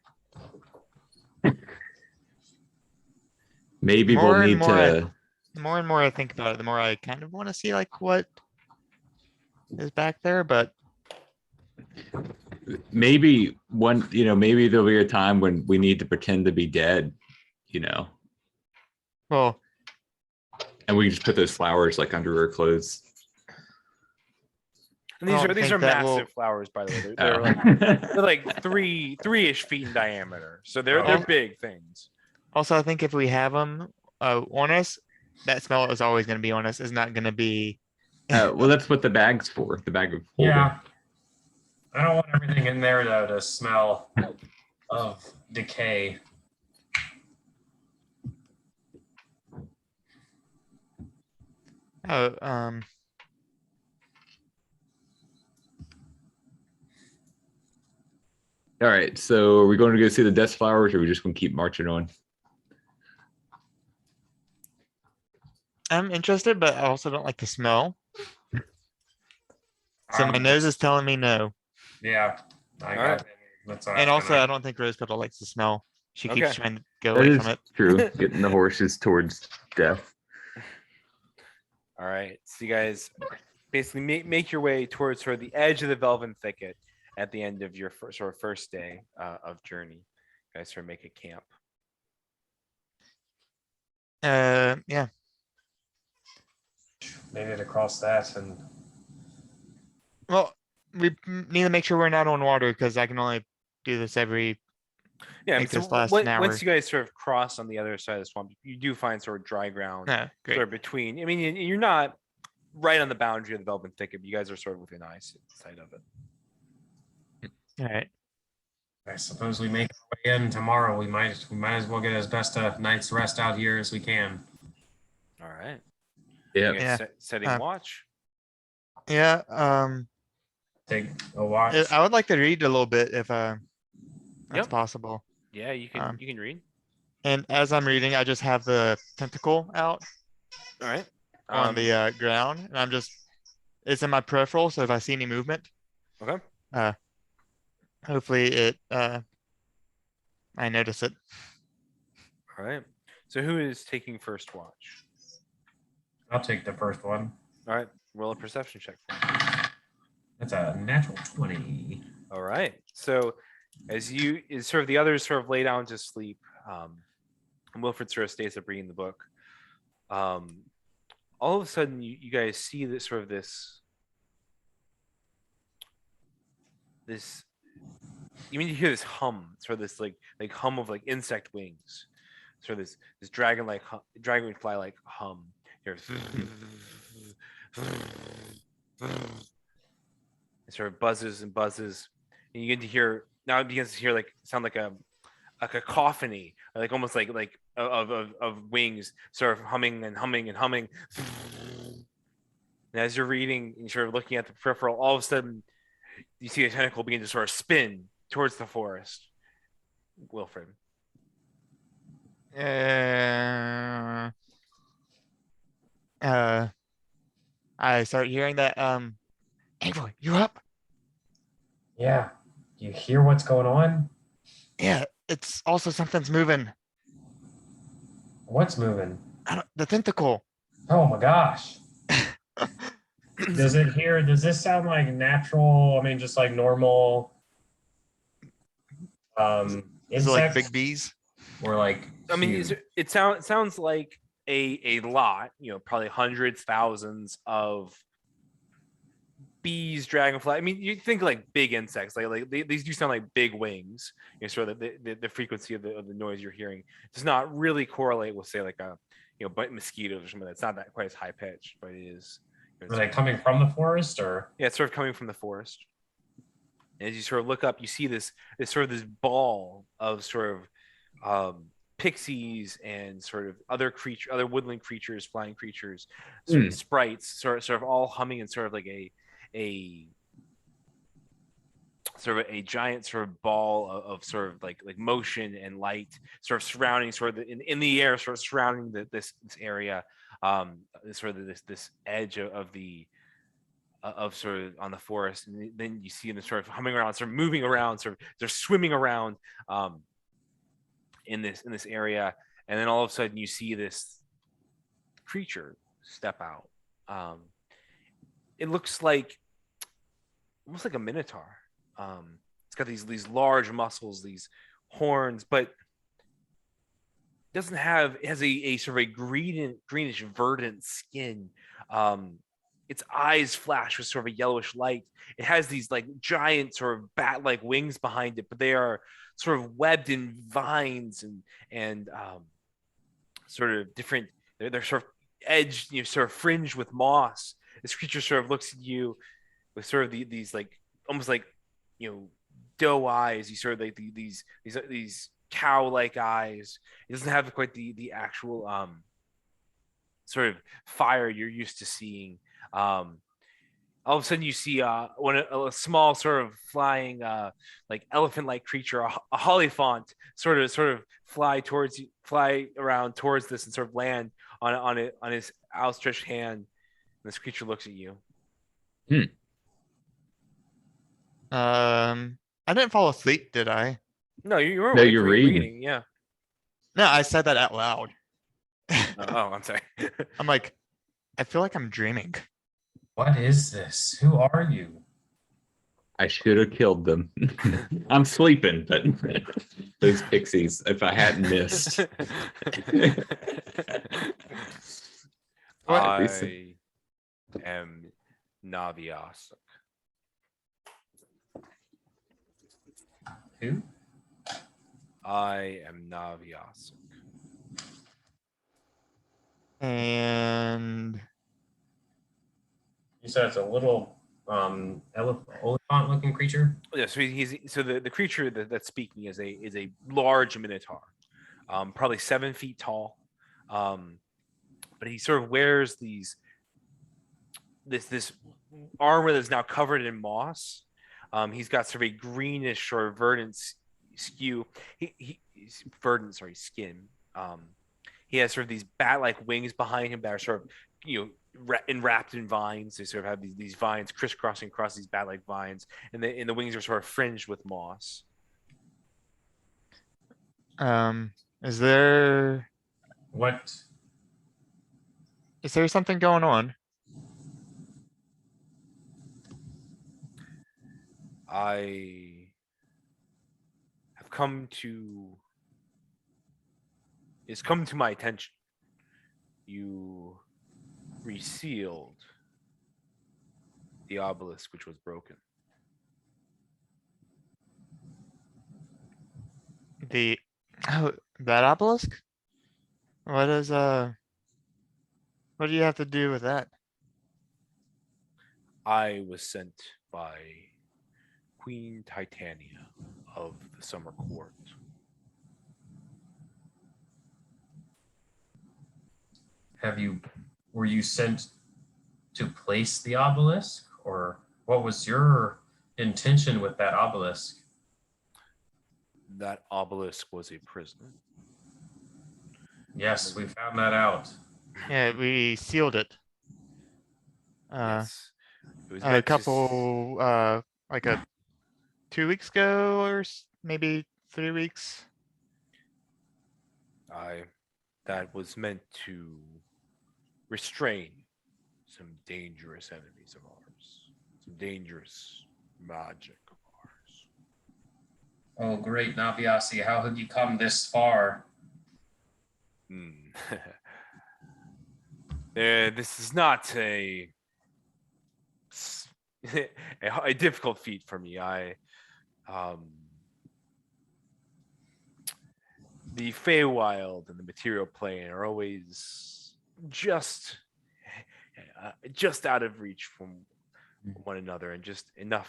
Maybe More we'll and need more to. The more and more I think about it, the more I kind of want to see like what is back there, but Maybe maybe there'll be a time when we need to pretend to be dead, well, and we can just put those flowers like under our clothes. And I these don't are think that will- massive flowers, by the way. Oh. They're like three-ish feet in diameter. So they're Oh. big things. also I think if we have them on us, that smell is always going to be on us. Is not going to be Well, that's what the bag's for. The bag of holding. Yeah. I don't want everything in there though to smell of decay. Oh, All right. So are we going to go see the death flowers, or are we just going to keep marching on? I'm interested, but I also don't like the smell. So my Um, nose is telling me no. Yeah. I All right. got that's what And I was also, gonna- I don't think Rose Petal likes the smell. She keeps Okay. trying to go That away is from it. true. Getting the horses towards death. All right. So you guys basically make your way towards sort of the edge of the Velvet Thicket at the end of your first day of journey. You guys sort of make a camp. Yeah. Maybe to cross that and Well, we need to make sure we're not on water because I can only do this every. Yeah, Make so this last an hour. once you guys sort of cross on the other side of the swamp, you do find sort of dry ground Great. sort of between. I mean, you're not right on the boundary of the Velvet Thicket, but you guys are sort of within eyesight of it. All right. I suppose we make our way in tomorrow. We might as well get as best a night's rest out here as we can. All right. Yeah. You guys Yeah. setting Uh, watch. Yeah. Take a watch. I would like to read a little bit if that's Yep. possible. Yeah, you can um, you can read. And as I'm reading, I just have the tentacle out All right. on the ground, and I'm just. It's in my peripheral, so if I see any movement, Okay. hopefully it. I notice it. All right. So who is taking first watch? I'll take the first one. All right. Roll a perception check. That's a natural 20. All right. So as sort of the others sort of lay down to sleep, and Wilfred sort of stays up reading the book. All of a sudden, you guys see this sort of this. You mean you hear this hum, sort of this like hum of like insect wings, sort of this dragonfly like hum. It sort of buzzes and buzzes, and you get to hear now. It begins to hear sound like a cacophony, like almost like of wings, sort of humming and humming and humming. And as you're reading and you're sort of looking at the peripheral, all of a sudden you see a tentacle begin to sort of spin towards the forest. Wilfred. I start hearing that. Avoy, you up? Yeah. You hear what's going on? Yeah. It's also something's moving. What's moving? The tentacle. Oh my gosh. Does this sound like natural? I mean, just like normal Is it like insects? big bees? Or like I mean, huge? it sounds like a lot, probably hundreds, thousands of bees, dragonfly. I mean, you think like big insects, these do sound like big wings. Sort of the frequency of the noise you're hearing does not really correlate with say like a but mosquitoes or something. That's not that quite as high pitched, but it is. Are they coming from the forest or? Yeah, it's sort of coming from the forest. And as you sort of look up, you see this ball of sort of pixies and sort of other woodland creatures, flying creatures, sort of sprites, sort of all humming and sort of like a sort of a giant sort of ball of sort of like motion and light, sort of surrounding sort of in the air, sort of surrounding this area, sort of this edge of the of sort of on the forest, and then you see them sort of humming around, sort of moving around, sort of they're swimming around in this area, and then all of a sudden you see this creature step out. It looks like almost like a minotaur. It's got these large muscles, these horns, but it has a sort of a greenish verdant skin. Its eyes flash with sort of a yellowish light. It has these like giant sort of bat-like wings behind it, but they are sort of webbed in vines and sort of different. They're sort of edged, sort of fringed with moss. this creature sort of looks at you with sort of these like almost like doe eyes. You sort of like these cow-like eyes. It doesn't have quite the actual sort of fire you're used to seeing. All of a sudden you see a small sort of flying like elephant-like creature, a hollyphant, sort of fly around towards this and sort of land on his outstretched hand. And this creature looks at you. I didn't fall asleep, did I? No, you were No, awake, you're you were reading. Yeah. No, I said that out loud. Oh, I'm sorry. I'm like, I feel like I'm dreaming. What is this? Who are you? I should have killed them. I'm sleeping, but those pixies, if I hadn't missed. What? I am Navias. Who? I am Navias. And You said it's a little elephant looking creature. Yeah, so the creature that's speaking is a large minotaur, probably 7 feet tall, but he sort of wears this armor that's now covered in moss. He's got sort of a greenish or verdant skew. He's verdant, sorry, skin. He has sort of these bat-like wings behind him that are sort of enwrapped in vines. They sort of have these vines crisscrossing across these bat-like vines, and the wings are sort of fringed with moss. is there What? something going on? I have it's come to my attention. You resealed the obelisk which was broken. That obelisk? What do you have to do with that? I was sent by Queen Titania of the Summer Court. Were you sent to place the obelisk, or what was your intention with that obelisk? That obelisk was a prison. Yes, we found that out. Yeah, we sealed it. Yes. It was A meant to couple, like 2 weeks ago, or maybe 3 weeks. That was meant to restrain some dangerous enemies of ours, some dangerous magic of ours. Oh, great, Naviasi, how have you come this far? This is not a difficult feat for me. The Feywild and the material plane are always just out of reach from one another, and just enough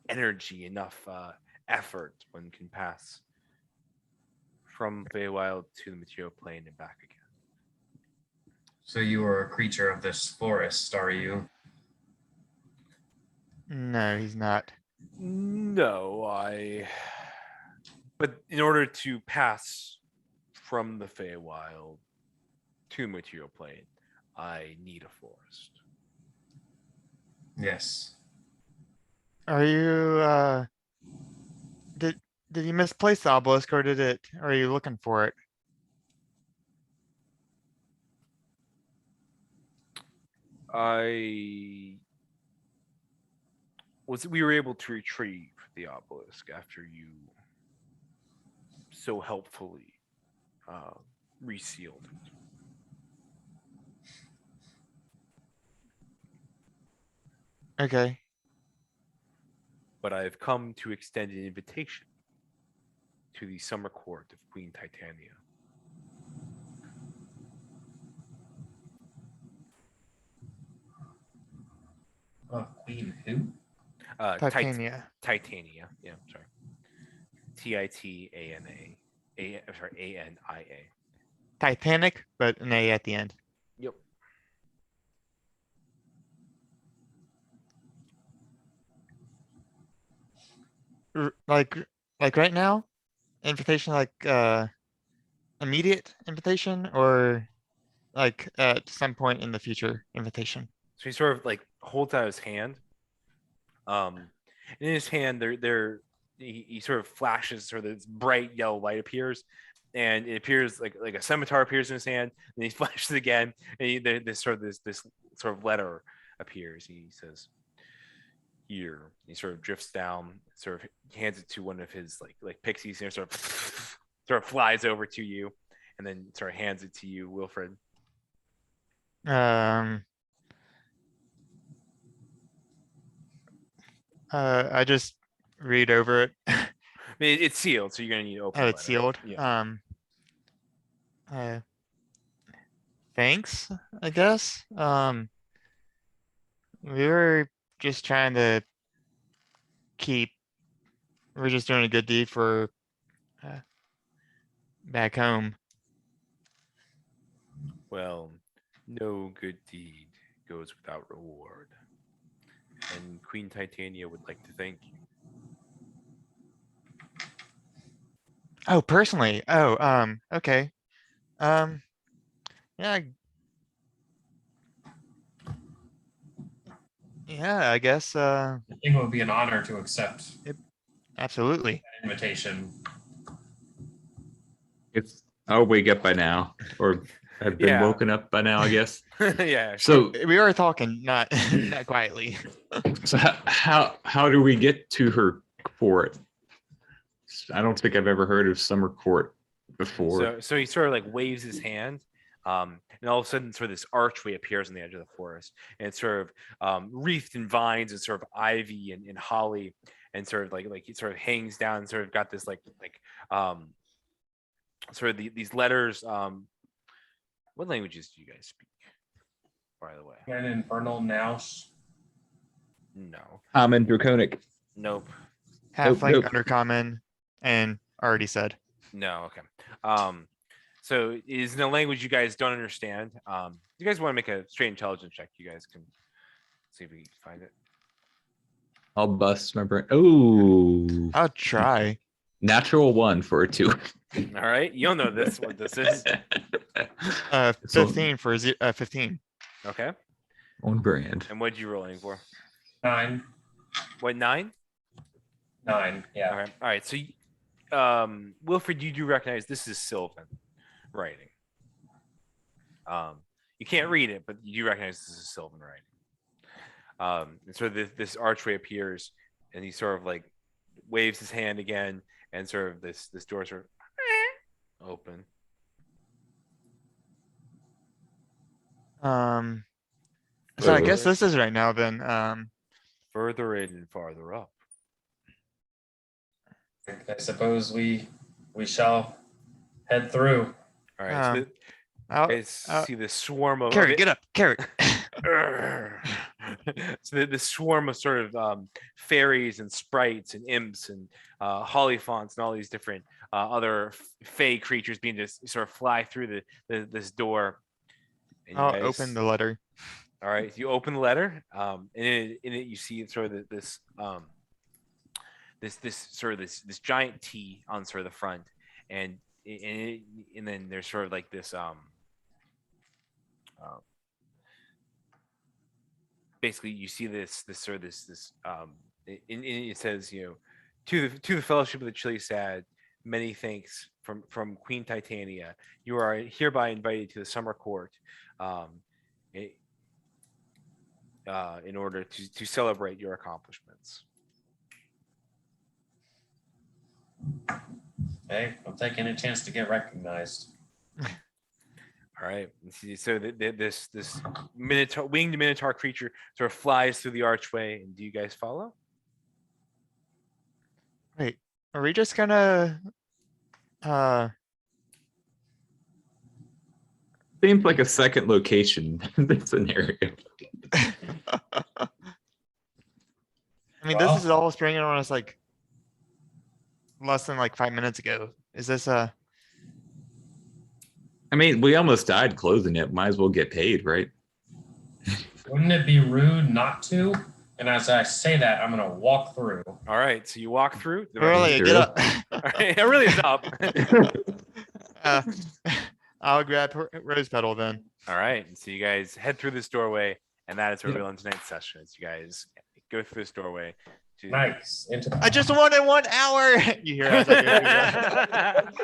energy, enough effort one can pass from Feywild to the material plane and back again. So you are a creature of this forest, are you? No, he's not. No, but in order to pass from the Feywild to material plane, I need a forest. Yes. Are you, did you misplace the obelisk, or are you looking for it? We were able to retrieve the obelisk after you so helpfully resealed it. Okay. But I have come to extend an invitation to the summer court of Queen Titania. Queen who? Titania. Titania. Yeah, sorry. Titana. I'm sorry, Ania. Titanic, but an A at the end. Yep. Like right now, invitation like immediate invitation or like at some point in the future invitation. So he sort of like holds out his hand. In his hand, he sort of flashes, sort of this bright yellow light appears, and it appears like a scimitar appears in his hand, and he flashes again, and this sort of letter appears. He says, "Here." He sort of drifts down, sort of hands it to one of his like pixies, and sort of flies over to you, and then sort of hands it to you, Wilfred. I just read over it. I mean, it's sealed, so you're gonna need to open. Oh, the it's letter. sealed. Yeah. Thanks, I guess. We were just trying to keep, we're just doing a good deed for back home. Well, no good deed goes without reward. And Queen Titania would like to thank you. Oh, personally. Oh, okay. Yeah. Yeah, I guess, I think it would be an honor to accept absolutely. that invitation. It's I'll wake up by now, or have been Yeah. woken up by now, I guess. Yeah. So We are talking, not not quietly. so how do we get to her court? I don't think I've ever heard of summer court before. So he sort of like waves his hand, and all of a sudden, sort of this archway appears on the edge of the forest, and it's sort of wreathed in vines and sort of ivy and holly, and sort of like it sort of hangs down and sort of got this sort of these letters. What languages do you guys speak? By the way, And Infernal now. no, Common Draconic. nope, Halfling, nope. Undercommon, and already said. no. Okay. So it is in a language you guys don't understand. You guys want to make a straight intelligence check? You guys can see if we can find it. I'll bust my brain. Oh, I'll try. natural 1 for a 2. All right, you'll know this what this is. So- 15 for 15. Okay. On brand. And what'd you rolling for? 9. What, 9? 9. Yeah. All right. So, Wilfred, you do recognize this is Sylvan writing. You can't read it, but you do recognize this is Sylvan writing. And so this archway appears, and he sort of like waves his hand again, and sort of this door sort of open. So I guess this is right now then. Further in and farther up. I suppose we shall head through. All right. So I'll, guys see the swarm of Carrot, get up, Carrot. So the swarm of sort of fairies and sprites and imps and hollyphants and all these different other fey creatures being just sort of fly through this door. And you I'll guys- open the letter. All right, you open the letter, and in it you see sort of this this giant T on sort of the front, and then there's sort of like this basically you see this it says, you know, to the fellowship of the Chili Sad, many thanks from Queen Titania. You are hereby invited to the summer court in order to celebrate your accomplishments. Hey, I'm taking a chance to get recognized. All right. So this winged minotaur creature sort of flies through the archway, and do you guys follow? Wait, are we just gonna Seems like a second location in this scenario. I mean, this is Well- all springing on us like less than like 5 minutes ago. Is this I mean, we almost died closing it. Might as well get paid, right? Wouldn't it be rude not to? And as I say that, I'm gonna walk through. All right, so you walk through. Aurelia, get Zero. up? All right, Aurelia's up. Uh, I'll grab Rose Petal then. All right, and so you guys head through this doorway, and that is where Yeah. we'll end tonight's session. As you guys go through this doorway. To Nice. Into the I just wanted 1 hour. You hear as I go through that.